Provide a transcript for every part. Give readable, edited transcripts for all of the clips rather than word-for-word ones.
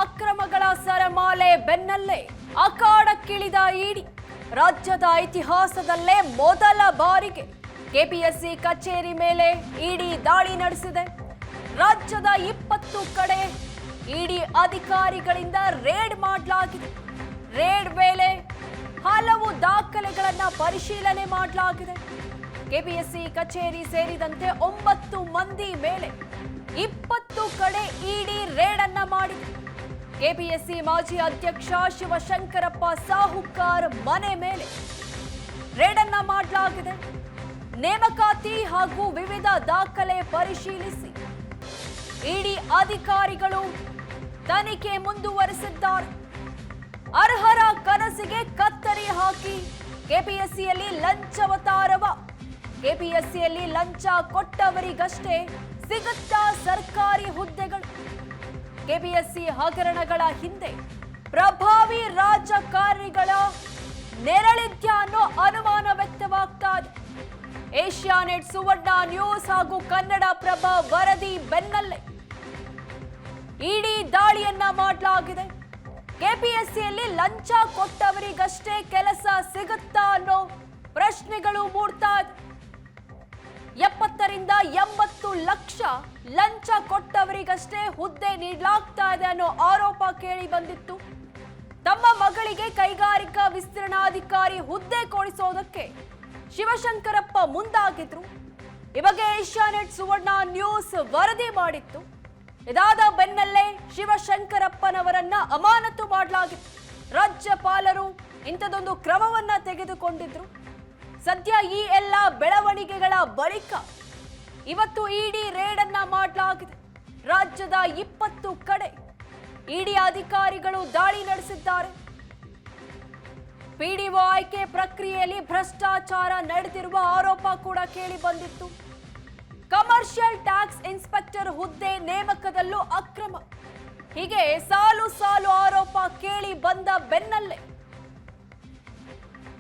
ಅಕ್ರಮಗಳ ಸರಮಾಲೆ ಬೆನ್ನಲ್ಲೇ ಅಖಾಡಕ್ಕಿಳಿದ ಇಡಿ. ರಾಜ್ಯದ ಇತಿಹಾಸದಲ್ಲೇ ಮೊದಲ ಬಾರಿಗೆ ಕೆಪಿಎಸ್ಸಿ ಕಚೇರಿ ಮೇಲೆ ಇಡಿ ದಾಳಿ ನಡೆಸಿದೆ. ರಾಜ್ಯದ 20 ಕಡೆ ಇಡಿ ಅಧಿಕಾರಿಗಳಿಂದ ರೇಡ್ ಮಾಡಲಾಗಿದೆ. ರೇಡ್ ವೇಳೆ ಹಲವು ದಾಖಲೆಗಳನ್ನು ಪರಿಶೀಲನೆ ಮಾಡಲಾಗಿದೆ. ಕೆಪಿಎಸ್ಸಿ ಕಚೇರಿ ಸೇರಿದಂತೆ 9 ಮಂದಿ ಮೇಲೆ 20 ಕಡೆ ಇಡಿ ರೇಡ್ ಅನ್ನ ಮಾಡಿದೆ. ಕೆಪಿಎಸ್ಸಿ ಮಾಜಿ ಅಧ್ಯಕ್ಷ ಶಿವಶಂಕರಪ್ಪ ಸಾಹುಕಾರ್ ಮನೆ ಮೇಲೆ ರೇಡ್ ಅನ್ನ ಮಾಡಲಾಗಿದೆ. ನೇಮಕಾತಿ ಹಾಗೂ ವಿವಿಧ ದಾಖಲೆ ಪರಿಶೀಲಿಸಿ ಇಡಿ ಅಧಿಕಾರಿಗಳು ತನಿಖೆ ಮುಂದುವರೆಸಿದ್ದಾರೆ. ಅರ್ಹರ ಕನಸಿಗೆ ಕತ್ತರಿ ಹಾಕಿ ಕೆಪಿಎಸ್ಸಿಯಲ್ಲಿ ಲಂಚವತಾರವ. ಕೆಪಿಎಸ್ಸಿಯಲ್ಲಿ ಲಂಚ ಕೊಟ್ಟವರಿಗಷ್ಟೇ ಸಿಗುತ್ತಾ ಸರ್ಕಾರಿ ಹುದ್ದೆಗಳು. ಕೆಪಿಎಸ್ಸಿ ಹಗರಣಗಳ ಹಿಂದೆ ಪ್ರಭಾವಿ ರಾಜಕಾರಣಿಗಳ ನೆರಳಿದ್ಯಾ ಅನ್ನೋ ಅನುಮಾನ ವ್ಯಕ್ತವಾಗ್ತಾ ಇದೆ. ಏಷ್ಯಾನೆಟ್, ಸುವರ್ಣ ನ್ಯೂಸ್ ಹಾಗೂ ಕನ್ನಡಪ್ರಭ ವರದಿ ಬೆನ್ನಲ್ಲೇ ಇಡಿ ದಾಳಿಯನ್ನ ಮಾಡಲಾಗಿದೆ. ಕೆಪಿಎಸ್ಸಿಯಲ್ಲಿ ಲಂಚ ಕೊಟ್ಟವರಿಗಷ್ಟೇ ಕೆಲಸ ಸಿಗುತ್ತಾ ಅನ್ನೋ ಪ್ರಶ್ನೆಗಳು ಮೂಡ್ತಾ ಇದೆ. 70 ರಿಂದ 80 ಲಕ್ಷ ಲಂಚ ಕೊಟ್ಟವರಿಗಷ್ಟೇ ಹುದ್ದೆ ನೀಡಲಾಗ್ತಾ ಇದೆ ಅನ್ನೋ ಆರೋಪ ಕೇಳಿ ಬಂದಿತ್ತು. ತಮ್ಮ ಮಗಳಿಗೆ ಕೈಗಾರಿಕಾ ವಿಸ್ತರಣಾಧಿಕಾರಿ ಹುದ್ದೆ ಕೊಡಿಸೋದಕ್ಕೆ ಶಿವಶಂಕರಪ್ಪ ಮುಂದಾಗಿದ್ರು. ಈ ಬಗ್ಗೆ ಏಷ್ಯಾನೆಟ್, ಸುವರ್ಣ ನ್ಯೂಸ್ ವರದಿ ಮಾಡಿತ್ತು. ಇದಾದ ಬೆನ್ನಲ್ಲೇ ಶಿವಶಂಕರಪ್ಪನವರನ್ನ ಅಮಾನತು ಮಾಡಲಾಗಿತ್ತು. ರಾಜ್ಯಪಾಲರು ಇಂಥದೊಂದು ಕ್ರಮವನ್ನ ತೆಗೆದುಕೊಂಡಿದ್ರು. ಸದ್ಯ ಈ ಎಲ್ಲ ಬೆಳವಣಿಗೆಗಳ ಬಳಿಕ ಇವತ್ತು ಇಡಿ ರೇಡ್ ಅನ್ನ ಮಾಡಲಾಗಿದೆ. ರಾಜ್ಯದ 20 ಕಡೆ ಇಡಿ ಅಧಿಕಾರಿಗಳು ದಾಳಿ ನಡೆಸಿದ್ದಾರೆ. ಪಿಡಿಒ ಆಯ್ಕೆ ಪ್ರಕ್ರಿಯೆಯಲ್ಲಿ ಭ್ರಷ್ಟಾಚಾರ ನಡೆದಿರುವ ಆರೋಪ ಕೂಡ ಕೇಳಿ ಬಂದಿತ್ತು. ಕಮರ್ಷಿಯಲ್ ಟ್ಯಾಕ್ಸ್ ಇನ್ಸ್ಪೆಕ್ಟರ್ ಹುದ್ದೆ ನೇಮಕದಲ್ಲೂ ಅಕ್ರಮ. ಹೀಗೆ ಸಾಲು ಸಾಲು ಆರೋಪ ಕೇಳಿ ಬಂದ ಬೆನ್ನಲ್ಲೇ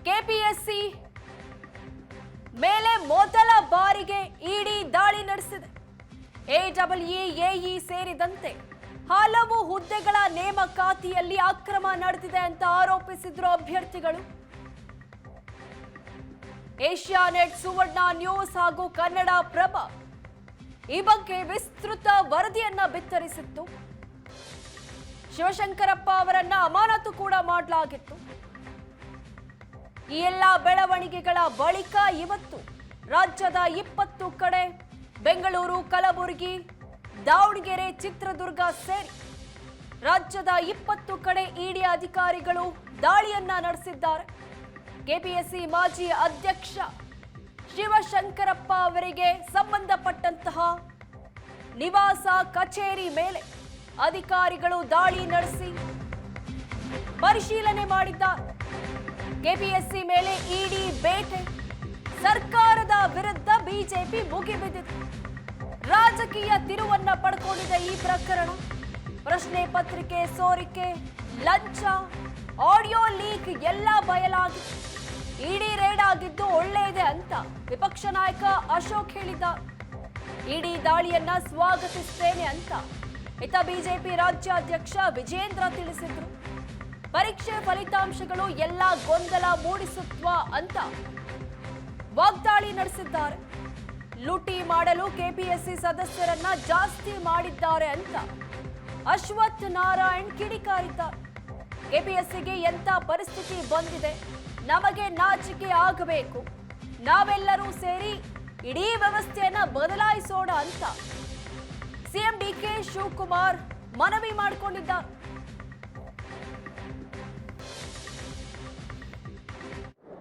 ಕೆಪಿಎಸ್ಸಿ ಮೇಲೆ ಮೊದಲ ಬಾರಿಗೆ ಇಡಿ ದಾಳಿ ನಡೆಸಿದೆ. ಎಇ ಸೇರಿದಂತೆ ಹಲವು ಹುದ್ದೆಗಳ ನೇಮಕಾತಿಯಲ್ಲಿ ಅಕ್ರಮ ನಡೆದಿದೆ ಅಂತ ಆರೋಪಿಸಿದ್ರು ಅಭ್ಯರ್ಥಿಗಳು. ಏಷ್ಯಾನೆಟ್, ಸುವರ್ಣ ನ್ಯೂಸ್ ಹಾಗೂ ಕನ್ನಡಪ್ರಭ ಈ ಬಗ್ಗೆ ವಿಸ್ತೃತ ವರದಿಯನ್ನ ಬಿತ್ತರಿಸಿತ್ತು. ಶಿವಶಂಕರಪ್ಪ ಅವರನ್ನ ಅಮಾನತು ಕೂಡ ಮಾಡಲಾಗಿತ್ತು. ಈ ಎಲ್ಲ ಬೆಳವಣಿಗೆಗಳ ಬಳಿಕ ಇವತ್ತು ರಾಜ್ಯದ 20 ಕಡೆ ಬೆಂಗಳೂರು, ಕಲಬುರಗಿ, ದಾವಣಗೆರೆ, ಚಿತ್ರದುರ್ಗ ಸೇರಿ ರಾಜ್ಯದ 20 ಕಡೆ ಇಡಿ ಅಧಿಕಾರಿಗಳು ದಾಳಿಯನ್ನ ನಡೆಸಿದ್ದಾರೆ. ಕೆಪಿಎಸ್ಸಿ ಮಾಜಿ ಅಧ್ಯಕ್ಷ ಶಿವಶಂಕರಪ್ಪ ಅವರಿಗೆ ಸಂಬಂಧಪಟ್ಟಂತಹ ನಿವಾಸ, ಕಚೇರಿ ಮೇಲೆ ಅಧಿಕಾರಿಗಳು ದಾಳಿ ನಡೆಸಿ ಪರಿಶೀಲನೆ ಮಾಡಿದ್ದಾರೆ. ಕೆಪಿಎಸ್ಸಿ ಮೇಲೆ ಇಡಿ ಬೇಟೆ. ಸರ್ಕಾರದ ವಿರುದ್ಧ ಬಿಜೆಪಿ ಮುಗಿಬಿದ್ದಿದೆ. ರಾಜಕೀಯ ತಿರುವನ್ನ ಪಡ್ಕೊಂಡಿದೆ ಈ ಪ್ರಕರಣ. ಪ್ರಶ್ನೆ ಪತ್ರಿಕೆ ಸೋರಿಕೆ, ಲಂಚ, ಆಡಿಯೋ ಲೀಕ್ ಎಲ್ಲ ಬಯಲಾಗಿದೆ. ಇಡಿ ರೇಡ್ ಆಗಿದ್ದು ಒಳ್ಳೆಯದೇ ಅಂತ ವಿಪಕ್ಷ ನಾಯಕ ಅಶೋಕ್ ಹೇಳಿದ್ದಾರೆ. ಇಡಿ ದಾಳಿಯನ್ನ ಸ್ವಾಗತಿಸುತ್ತೇನೆ ಅಂತ ಇತ್ತ ಬಿಜೆಪಿ ರಾಜ್ಯಾಧ್ಯಕ್ಷ ವಿಜೇಂದ್ರ ತಿಳಿಸಿದ್ರು. ಪರೀಕ್ಷೆ ಫಲಿತಾಂಶಗಳು ಎಲ್ಲ ಗೊಂದಲ ಮೂಡಿಸುತ್ವಾ ಅಂತ ವಾಗ್ದಾಳಿ ನಡೆಸಿದ್ದಾರೆ. ಲೂಟಿ ಮಾಡಲು ಕೆಪಿಎಸ್ಸಿ ಸದಸ್ಯರನ್ನ ಜಾಸ್ತಿ ಮಾಡಿದ್ದಾರೆ ಅಂತ ಅಶ್ವಥ್ ನಾರಾಯಣ್ ಕಿಡಿಕಾರಿದ್ದಾರೆ. ಕೆಪಿಎಸ್ಸಿಗೆ ಎಂಥ ಪರಿಸ್ಥಿತಿ ಬಂದಿದೆ, ನಮಗೆ ನಾಚಿಕೆ ಆಗಬೇಕು, ನಾವೆಲ್ಲರೂ ಸೇರಿ ಇಡೀ ವ್ಯವಸ್ಥೆಯನ್ನ ಬದಲಾಯಿಸೋಣ ಅಂತ ಸಿಎಂ ಡಿಕೆ ಶಿವಕುಮಾರ್ ಮನವಿ ಮಾಡಿಕೊಂಡಿದ್ದಾರೆ.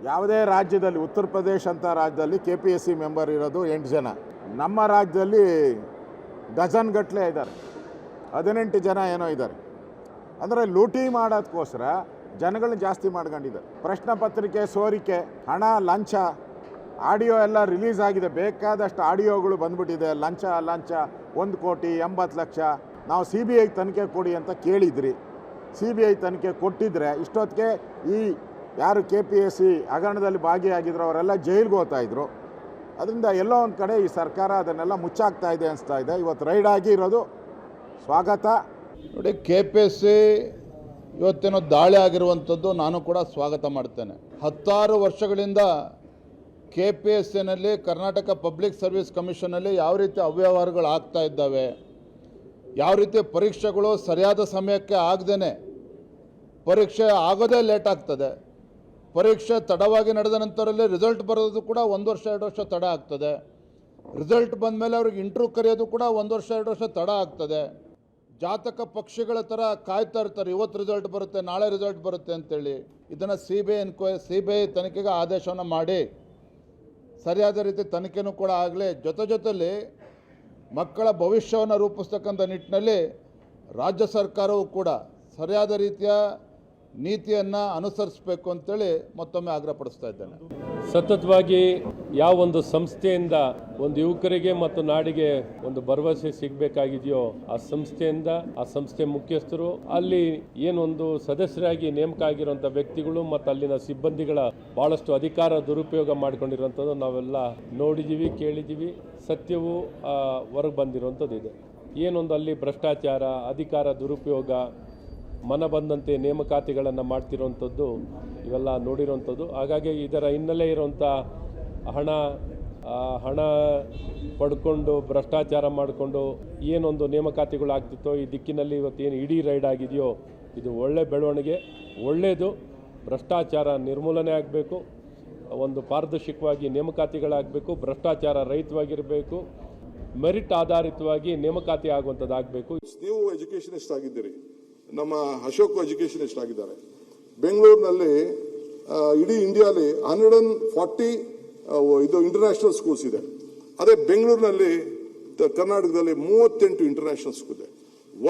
ಯಾವುದೇ ರಾಜ್ಯದಲ್ಲಿ, ಉತ್ತರ ಪ್ರದೇಶ ಅಂತ ರಾಜ್ಯದಲ್ಲಿ ಕೆಪಿಎಸ್ಸಿ ಮೆಂಬರ್ ಇರೋದು 8 ಜನ. ನಮ್ಮ ರಾಜ್ಯದಲ್ಲಿ ಡಜನ್ ಗಟ್ಟಲೆ ಇದ್ದಾರೆ, 18 ಜನ ಏನೋ ಇದ್ದಾರೆ. ಅಂದರೆ ಲೂಟಿ ಮಾಡೋದಕ್ಕೋಸ್ಕರ ಜನಗಳನ್ನ ಜಾಸ್ತಿ ಮಾಡ್ಕೊಂಡಿದ್ದಾರೆ. ಪ್ರಶ್ನೆ ಪತ್ರಿಕೆ ಸೋರಿಕೆ, ಹಣ, ಲಂಚ, ಆಡಿಯೋ ಎಲ್ಲ ರಿಲೀಸ್ ಆಗಿದೆ. ಬೇಕಾದಷ್ಟು ಆಡಿಯೋಗಳು ಬಂದ್ಬಿಟ್ಟಿದೆ. ಲಂಚ 1,80,00,000. ನಾವು CBI ತನಿಖೆ ಕೊಡಿ ಅಂತ ಕೇಳಿದ್ರಿ. CBI ತನಿಖೆ ಕೊಟ್ಟಿದ್ರೆ ಇಷ್ಟೊತ್ತಿಗೆ ಈ ಯಾರು ಕೆಪಿಎಸ್ಸಿ ಹಗರಣದಲ್ಲಿ ಭಾಗಿಯಾಗಿದ್ರು ಅವರೆಲ್ಲ ಜೈಲಿಗೆ ಹೋಗ್ತಾ ಇದ್ರು. ಅದರಿಂದ ಎಲ್ಲೋ ಒಂದು ಕಡೆ ಈ ಸರ್ಕಾರ ಅದನ್ನೆಲ್ಲ ಮುಚ್ಚಾಕ್ತಾ ಇದೆ ಅನಿಸ್ತಾ ಇದೆ. ಇವತ್ತು ರೈಡ್ ಆಗಿ ಇರೋದು ಸ್ವಾಗತ. ನೋಡಿ, KPSC ಇವತ್ತೇನೋ ದಾಳಿ ಆಗಿರುವಂಥದ್ದು ನಾನು ಕೂಡ ಸ್ವಾಗತ ಮಾಡ್ತೇನೆ. 16 ವರ್ಷಗಳಿಂದ KPSCನಲ್ಲಿ ಕರ್ನಾಟಕ ಪಬ್ಲಿಕ್ ಸರ್ವಿಸ್ ಕಮಿಷನಲ್ಲಿ ಯಾವ ರೀತಿ ಅವ್ಯವಹಾರಗಳು ಆಗ್ತಾ ಇದ್ದಾವೆ, ಯಾವ ರೀತಿ ಪರೀಕ್ಷೆಗಳು ಸರಿಯಾದ ಸಮಯಕ್ಕೆ ಆಗದೇನೆ ಪರೀಕ್ಷೆ ಆಗೋದೇ ಲೇಟ್ ಆಗ್ತದೆ, ಪರೀಕ್ಷೆ ತಡವಾಗಿ ನಡೆದ ನಂತರಲ್ಲೇ ರಿಸಲ್ಟ್ ಬರೋದು ಕೂಡ 1 ವರ್ಷ 2 ವರ್ಷ ತಡ ಆಗ್ತದೆ, ರಿಸಲ್ಟ್ ಬಂದ ಮೇಲೆ ಅವ್ರಿಗೆ ಇಂಟರ್ವ್ಯೂ ಕರೆಯೋದು ಕೂಡ 1 ವರ್ಷ 2 ವರ್ಷ ತಡ ಆಗ್ತದೆ, ಜಾತಕ ಪಕ್ಷಿಗಳ ಥರ ಕಾಯ್ತಾ ಇರ್ತಾರೆ, ಇವತ್ತು ರಿಸಲ್ಟ್ ಬರುತ್ತೆ ನಾಳೆ ರಿಸಲ್ಟ್ ಬರುತ್ತೆ ಅಂತೇಳಿ. ಇದನ್ನು CBI ತನಿಖೆಗೆ ಆದೇಶವನ್ನು ಮಾಡಿ ಸರಿಯಾದ ರೀತಿ ತನಿಖೆನೂ ಕೂಡ ಆಗಲಿ. ಜೊತೆಯಲ್ಲಿ ಮಕ್ಕಳ ಭವಿಷ್ಯವನ್ನು ರೂಪಿಸ್ತಕ್ಕಂಥ ನಿಟ್ಟಿನಲ್ಲಿ ರಾಜ್ಯ ಸರ್ಕಾರವು ಕೂಡ ಸರಿಯಾದ ರೀತಿಯ ನೀತಿಯನ್ನು ಅನುಸರಿಸಬೇಕು ಅಂತೇಳಿ ಮತ್ತೊಮ್ಮೆ ಆಗ್ರಹಪಡಿಸ್ತಾ ಇದ್ದೇನೆ. ಸತತವಾಗಿ ಯಾವ ಒಂದು ಸಂಸ್ಥೆಯಿಂದ ಒಂದು ಯುವಕರಿಗೆ ಮತ್ತು ನಾಡಿಗೆ ಒಂದು ಭರವಸೆ ಸಿಗಬೇಕಾಗಿದೆಯೋ ಆ ಸಂಸ್ಥೆಯಿಂದ ಆ ಸಂಸ್ಥೆ ಮುಖ್ಯಸ್ಥರು ಅಲ್ಲಿ ಏನೊಂದು ಸದಸ್ಯರಾಗಿ ನೇಮಕ ಆಗಿರುವಂಥ ವ್ಯಕ್ತಿಗಳು ಮತ್ತು ಅಲ್ಲಿನ ಸಿಬ್ಬಂದಿಗಳ ಬಹಳಷ್ಟು ಅಧಿಕಾರ ದುರುಪಯೋಗ ಮಾಡ್ಕೊಂಡಿರುವಂಥದ್ದು ನಾವೆಲ್ಲ ನೋಡಿದ್ದೀವಿ, ಕೇಳಿದ್ದೀವಿ. ಸತ್ಯವು ಹೊರಗೆ ಬಂದಿರುವಂಥದ್ದು ಇದೆ. ಏನೊಂದು ಅಲ್ಲಿ ಭ್ರಷ್ಟಾಚಾರ, ಅಧಿಕಾರ ದುರುಪಯೋಗ, ಮನ ಬಂದಂತೆ ನೇಮಕಾತಿಗಳನ್ನು ಮಾಡ್ತಿರೋವಂಥದ್ದು ಇವೆಲ್ಲ ನೋಡಿರೋವಂಥದ್ದು. ಹಾಗಾಗಿ ಇದರ ಹಿನ್ನೆಲೆ ಇರುವಂಥ ಹಣ ಪಡ್ಕೊಂಡು ಭ್ರಷ್ಟಾಚಾರ ಮಾಡಿಕೊಂಡು ಏನೊಂದು ನೇಮಕಾತಿಗಳು ಆಗ್ತಿತ್ತೋ ಈ ದಿಕ್ಕಿನಲ್ಲಿ ಇವತ್ತೇನು ಇಡೀ ರೈಡ್ ಆಗಿದೆಯೋ ಇದು ಒಳ್ಳೆ ಬೆಳವಣಿಗೆ, ಒಳ್ಳೆಯದು. ಭ್ರಷ್ಟಾಚಾರ ನಿರ್ಮೂಲನೆ ಆಗಬೇಕು, ಒಂದು ಪಾರದರ್ಶಕವಾಗಿ ನೇಮಕಾತಿಗಳಾಗಬೇಕು, ಭ್ರಷ್ಟಾಚಾರ ರಹಿತವಾಗಿರಬೇಕು, ಮೆರಿಟ್ ಆಧಾರಿತವಾಗಿ ನೇಮಕಾತಿ ಆಗುವಂಥದ್ದು ಆಗಬೇಕು. ನೀವು ಎಜುಕೇಷನಿಸ್ಟ್ ಆಗಿದ್ದೀರಿ, ನಮ್ಮ ಅಶೋಕ್ ಎಜುಕೇಷನಿಸ್ಟ್ ಆಗಿದ್ದಾರೆ. ಬೆಂಗಳೂರಿನಲ್ಲಿ ಇಡೀ ಇಂಡಿಯಾಲಿ 140 ಇದು ಇಂಟರ್ನ್ಯಾಷನಲ್ ಸ್ಕೂಲ್ಸ್ ಇದೆ. ಅದೇ ಬೆಂಗಳೂರಿನಲ್ಲಿ ಕರ್ನಾಟಕದಲ್ಲಿ 38 ಇಂಟರ್ನ್ಯಾಷನಲ್ ಸ್ಕೂಲ್ ಇದೆ.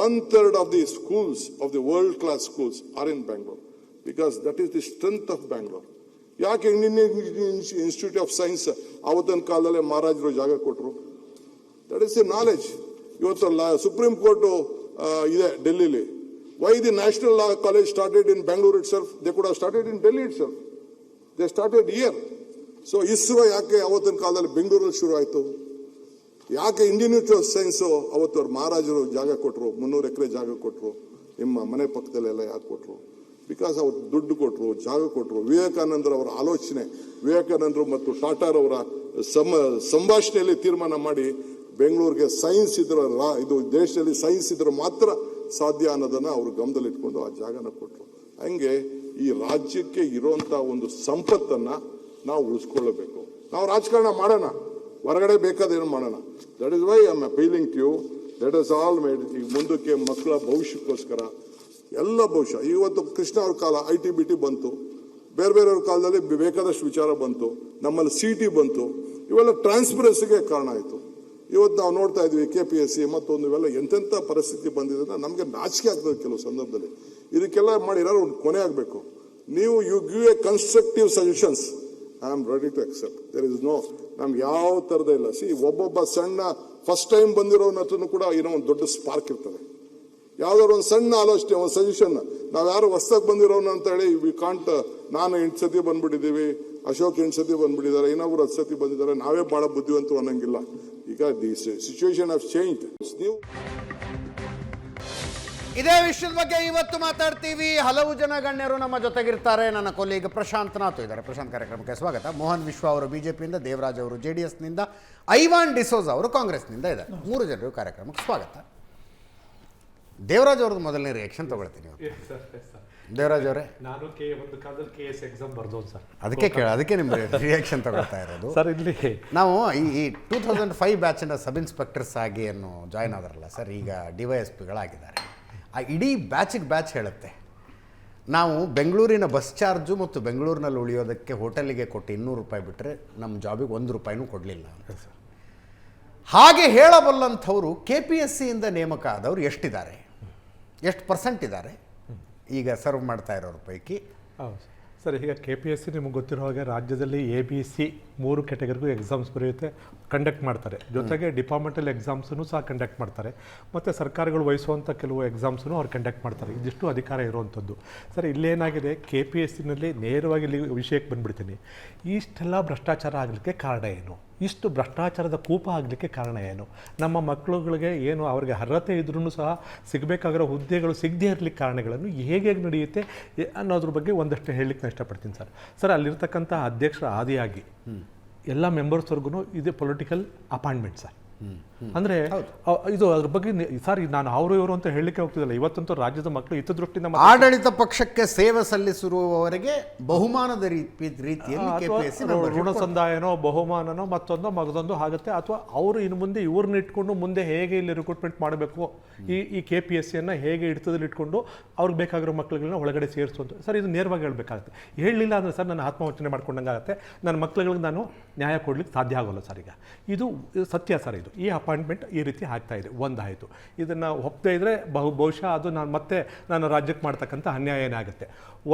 1/3 of the schools of the world class schools R in Bangalore because that is the strength of Bangalore. ಯಾಕೆ ಇಂಡಿಯನ್ ಇನ್ಸ್ಟಿಟ್ಯೂಟ್ ಆಫ್ ಸೈನ್ಸ್ ಆವತ್ತಿನ ಕಾಲದಲ್ಲೇ ಮಹಾರಾಜರು ಜಾಗ ಕೊಟ್ಟರು? That is the knowledge. ಇವತ್ತು ಸುಪ್ರೀಂ ಕೋರ್ಟ್ ಇದೆ ಡೆಲ್ಲಿಲಿ. Why the National Law College started in Bangalore itself? They could have started in Delhi itself. They started here. So ISRO ಯಾಕೆ ಅವತ್ತಿನ ಕಾಲದಲ್ಲಿ ಬೆಂಗಳೂರಲ್ಲಿ ಶುರು ಆಯಿತು? ಯಾಕೆ ಇಂಡಿಯನ್ ಇನ್ಸ್ಟಿಟ್ಯೂಟ್ ಆಫ್ ಸೈನ್ಸ್ ಅವತ್ತು ಅವ್ರ ಮಹಾರಾಜರು ಜಾಗ ಕೊಟ್ಟರು, 300 ಎಕರೆ ಜಾಗ ಕೊಟ್ಟರು, ನಿಮ್ಮ ಮನೆ ಪಕ್ಕದಲ್ಲೆಲ್ಲ ಯಾಕೆ ಕೊಟ್ಟರು? ಬಿಕಾಸ್ ಅವ್ರು ದುಡ್ಡು ಕೊಟ್ಟರು, ಜಾಗ ಕೊಟ್ಟರು. ವಿವೇಕಾನಂದರ ಅವರ ಆಲೋಚನೆ, ವಿವೇಕಾನಂದರು ಮತ್ತು ಟಾಟಾರವರ ಸಂಭಾಷಣೆಯಲ್ಲಿ ತೀರ್ಮಾನ ಮಾಡಿ ಬೆಂಗಳೂರಿಗೆ ಸೈನ್ಸ್ ಇದ್ರೆ ಇದು ದೇಶದಲ್ಲಿ ಸೈನ್ಸ್ ಇದ್ರೆ ಮಾತ್ರ ಸಾಧ್ಯ ಅನ್ನೋದನ್ನ ಅವರು ಗಮನದಲ್ಲಿಟ್ಕೊಂಡು ಆ ಜಾಗನ ಕೊಟ್ಟರು. ಹಂಗೆ ಈ ರಾಜ್ಯಕ್ಕೆ ಇರುವಂತ ಒಂದು ಸಂಪತ್ತನ್ನ ನಾವು ಉಳಿಸ್ಕೊಳ್ಳಬೇಕು. ನಾವು ರಾಜಕಾರಣ ಮಾಡೋಣ, ಹೊರಗಡೆ ಬೇಕಾದೇನು ಮಾಡೋಣ. That is why I am appealing to you, that is all made. ಈಗ ಮುಂದಕ್ಕೆ ಮಕ್ಕಳ ಭವಿಷ್ಯಕ್ಕೋಸ್ಕರ ಎಲ್ಲ ಭವಿಷ್ಯ. ಇವತ್ತು ಕೃಷ್ಣ ಅವ್ರ ಕಾಲ ITBT ಬಂತು, ಬೇರೆ ಬೇರೆಯವ್ರ ಕಾಲದಲ್ಲಿ ಬೇಕಾದಷ್ಟು ವಿಚಾರ ಬಂತು, ನಮ್ಮಲ್ಲಿ CT ಬಂತು. ಇವೆಲ್ಲ ಟ್ರಾನ್ಸ್ಪರೆನ್ಸಿಗೆ ಕಾರಣ ಆಯಿತು. ಇವತ್ತು ನಾವು ನೋಡ್ತಾ ಇದ್ವಿ KPSC ಮತ್ತೊಂದು ಇವೆಲ್ಲ ಎಂತೆಂಥ ಪರಿಸ್ಥಿತಿ ಬಂದಿದೆ. ನಮಗೆ ನಾಚಿಕೆ ಆಗ್ತದೆ ಕೆಲವು ಸಂದರ್ಭದಲ್ಲಿ. ಇದಕ್ಕೆಲ್ಲ ಮಾಡಿ ಏನಾದ್ರು ಒಂದು ಕೊನೆ ಆಗಬೇಕು. ನೀವು you give a constructive suggestions, I am ready to accept. There is no, ನಮ್ಗೆ ಯಾವ ಥರದ ಇಲ್ಲ. ಒಬ್ಬೊಬ್ಬ ಸಣ್ಣ ಫಸ್ಟ್ ಟೈಮ್ ಬಂದಿರೋನ ಹತ್ರನೂ ಕೂಡ ಏನೋ ಒಂದು ದೊಡ್ಡ ಸ್ಪಾರ್ಕ್ ಇರ್ತದೆ. ಯಾವ್ದಾದ್ರು ಒಂದು ಸಣ್ಣ ಆಲೋಚನೆ, ಒಂದು ಸಜೆಷನ್. ನಾವು ಯಾರು ಹೊಸದಾಗಿ ಬಂದಿರೋನು ಅಂತ ಹೇಳಿ ವಿ ಕಾಂಟ್. ನಾನು 8 ಸತಿ ಬಂದ್ಬಿಟ್ಟಿದ್ದೀವಿ, ಅಶೋಕ್ 8 ಸತಿ ಬಂದ್ಬಿಟ್ಟಿದ್ದಾರೆ, ಇನ್ನೊಬ್ರು 10 ಸತಿ ಬಂದಿದ್ದಾರೆ, ನಾವೇ ಬಹಳ ಬುದ್ಧಿವಂತರು ಅನ್ನಂಗಿಲ್ಲ. ಈಗ ದಿ ಸಿಚುವೇಶನ್ ಹ್ಯಾವ್ ಚೇಂಜ್ಡ್. ನೀವು ಇದೇ ವಿಷಯದ ಬಗ್ಗೆ ಇವತ್ತು ಮಾತಾಡ್ತೀವಿ. ಹಲವು ಜನ ಗಣ್ಯರು ನಮ್ಮ ಜೊತೆಗಿರ್ತಾರೆ. ನನ್ನ ಕೊಲೀಗ್ ಪ್ರಶಾಂತ್ ನಾಥ್ ಇದ್ದಾರೆ. ಪ್ರಶಾಂತ್, ಕಾರ್ಯಕ್ರಮಕ್ಕೆ ಸ್ವಾಗತ. ಮೋಹನ್ ವಿಶ್ವ ಅವರು BJPಯಿಂದ, ದೇವರಾಜ್ ಅವರು JDSನಿಂದ, ಐವಾನ್ ಡಿಸೋಜ ಅವರು ಕಾಂಗ್ರೆಸ್ನಿಂದ ಇದ್ದಾರೆ. 3 ಜನರು ಕಾರ್ಯಕ್ರಮಕ್ಕೆ ಸ್ವಾಗತ. ದೇವರಾಜ್ ಅವ್ರದ್ದು ಮೊದಲನೇ ರಿಯಾಕ್ಷನ್ ತಗೊಳ್ತೀನಿ. ದೇವರಾಜ್ ಅವರೇ, ನಾನು ಒಂದು ಕಾಲದಲ್ಲಿ KS ಎಕ್ಸಾಮ್ ಬರ್ದೋದು ಸರ್. ಅದಕ್ಕೆ ನಿಮ್ಮ ರಿಯಾಕ್ಷನ್ ತಗೊಳ್ತಾ ಇರೋದು ಸರ್. ಇಲ್ಲಿ ನಾವು ಈ 2005 ಬ್ಯಾಚಿನ ಸಬ್ ಇನ್ಸ್ಪೆಕ್ಟರ್ಸ್ ಆಗಿ ಏನು ಜಾಯ್ನ್ ಆದ್ರಲ್ಲ ಸರ್, ಈಗ DYSPಗಳಾಗಿದ್ದಾರೆ. ಆ ಇಡೀ ಬ್ಯಾಚ್ ಹೇಳುತ್ತೆ, ನಾವು ಬೆಂಗಳೂರಿನ ಬಸ್ ಚಾರ್ಜು ಮತ್ತು ಬೆಂಗಳೂರಿನಲ್ಲಿ ಉಳಿಯೋದಕ್ಕೆ ಹೋಟೆಲಿಗೆ ಕೊಟ್ಟು 200 ರೂಪಾಯಿ ಬಿಟ್ಟರೆ ನಮ್ಮ ಜಾಬಿಗೆ 1 ರೂಪಾಯಿನೂ ಕೊಡಲಿಲ್ಲ ಅಂತ ಸರ್. ಹಾಗೆ ಹೇಳಬಲ್ಲಂಥವ್ರು KPSCಯಿಂದ ನೇಮಕ ಆದವರು ಎಷ್ಟಿದ್ದಾರೆ, ಎಷ್ಟು % ಇದ್ದಾರೆ ಈಗ ಸರ್ವ್ ಮಾಡ್ತಾ ಇರೋರ ಪೈಕಿ? ಹೌದು ಸರ್. ಈಗ KPSC ನಿಮಗೆ ಗೊತ್ತಿರೋ ಹಾಗೆ ರಾಜ್ಯದಲ್ಲಿ ABC 3 ಕ್ಯಾಟಗರಿಗೂ ಎಕ್ಸಾಮ್ಸ್ ಬರೆಯುತ್ತೆ. ಕಂಡಕ್ಟ್ ಮಾಡ್ತಾರೆ. ಜೊತೆಗೆ ಡಿಪಾರ್ಟ್ಮೆಂಟಲ್ ಎಕ್ಸಾಮ್ಸನ್ನು ಸಹ ಕಂಡಕ್ಟ್ ಮಾಡ್ತಾರೆ. ಮತ್ತು ಸರ್ಕಾರಗಳು ವಹಿಸುವಂಥ ಕೆಲವು ಎಕ್ಸಾಮ್ಸನ್ನು ಅವ್ರು ಕಂಡಕ್ಟ್ ಮಾಡ್ತಾರೆ. ಇದಿಷ್ಟು ಅಧಿಕಾರ ಇರುವಂಥದ್ದು. ಸರ್ ಇಲ್ಲೇನಾಗಿದೆ, KPSCನಲ್ಲಿ ನೇರವಾಗಿ ಇಲ್ಲಿ ವಿಷಯಕ್ಕೆ ಬಂದುಬಿಡ್ತೀನಿ. ಇಷ್ಟೆಲ್ಲ ಭ್ರಷ್ಟಾಚಾರ ಆಗಲಿಕ್ಕೆ ಕಾರಣ ಏನು? ಇಷ್ಟು ಭ್ರಷ್ಟಾಚಾರದ ಕೂಪ ಆಗಲಿಕ್ಕೆ ಕಾರಣ ಏನು? ನಮ್ಮ ಮಕ್ಕಳುಗಳಿಗೆ ಏನು ಅವ್ರಿಗೆ ಅರ್ಹತೆ ಇದ್ರೂ ಸಹ ಸಿಗಬೇಕಾಗಿರೋ ಹುದ್ದೆಗಳು ಸಿಗದೇ ಇರಲಿಕ್ಕೆ ಕಾರಣಗಳನ್ನು ಹೇಗೆ ನಡೆಯುತ್ತೆ ಅನ್ನೋದ್ರ ಬಗ್ಗೆ ಒಂದಷ್ಟು ಹೇಳಲಿಕ್ಕೆ ನಾನು ಇಷ್ಟಪಡ್ತೀನಿ ಸರ್. ಅಲ್ಲಿರ್ತಕ್ಕಂಥ ಅಧ್ಯಕ್ಷರ ಆದಿಯಾಗಿ ಎಲ್ಲ ಮೆಂಬರ್ಸ್ವರೆಗೂ ಇದು ಪೊಲಿಟಿಕಲ್ ಅಪಾಯಿಂಟ್ಮೆಂಟ್ ಸರ್. ಅಂದರೆ ಇದು ಅದ್ರ ಬಗ್ಗೆ ಸರ್ ನಾನು ಅವರು ಇವರು ಅಂತ ಹೇಳಲಿಕ್ಕೆ ಹೋಗ್ತಿದ್ದಲ್ಲ. ಇವತ್ತಂತೂ ರಾಜ್ಯದ ಮಕ್ಕಳು ಹಿತದೃಷ್ಟಿಯಿಂದ ಆಡಳಿತ ಪಕ್ಷಕ್ಕೆ ಸೇವೆ ಸಲ್ಲಿಸಿರುವವರೆಗೆ ಬಹುಮಾನದ ರೀತಿಯಲ್ಲಿ ಋಣ ಸಂದಾಯನೋ ಬಹುಮಾನನೋ ಮತ್ತೊಂದೋ ಮಗದೊಂದು ಆಗುತ್ತೆ. ಅಥವಾ ಅವರು ಇನ್ನು ಮುಂದೆ ಇವ್ರನ್ನ ಇಟ್ಕೊಂಡು ಮುಂದೆ ಹೇಗೆ ಇಲ್ಲಿ ರಿಕ್ರೂಟ್ಮೆಂಟ್ ಮಾಡಬೇಕು, ಈ KPSCಯನ್ನು ಹೇಗೆ ಹಿಡಿತದಲ್ಲಿ ಇಟ್ಕೊಂಡು ಅವ್ರಿಗೆ ಬೇಕಾಗಿರೋ ಮಕ್ಕಳುಗಳನ್ನ ಒಳಗಡೆ ಸೇರಿಸುವಂಥ ಸರ್. ಇದು ನೇರವಾಗಿ ಹೇಳಬೇಕಾಗುತ್ತೆ. ಹೇಳಲಿಲ್ಲ ಅಂದರೆ ಸರ್ ನನ್ನ ಆತ್ಮವಂಚನೆ ಮಾಡ್ಕೊಂಡಂಗೆ ಆಗುತ್ತೆ. ನನ್ನ ಮಕ್ಕಳುಗಳಿಗೆ ನಾನು ನ್ಯಾಯ ಕೊಡ್ಲಿಕ್ಕೆ ಸಾಧ್ಯ ಆಗೋಲ್ಲ ಸರ್. ಈಗ ಇದು ಸತ್ಯ ಸರ್. ಇದು ಈ ಅಪಾಯಿಂಟ್ಮೆಂಟ್ ಈ ರೀತಿ ಆಗ್ತಾ ಇದೆ. ಒಂದಾಯಿತು. ಇದನ್ನು ಒಪ್ಪದೇ ಇದ್ದರೆ ಬಹುಶಃ ಅದು ನಾನು ರಾಜ್ಯಕ್ಕೆ ಮಾಡ್ತಕ್ಕಂಥ ಅನ್ಯಾಯ ಏನಾಗುತ್ತೆ.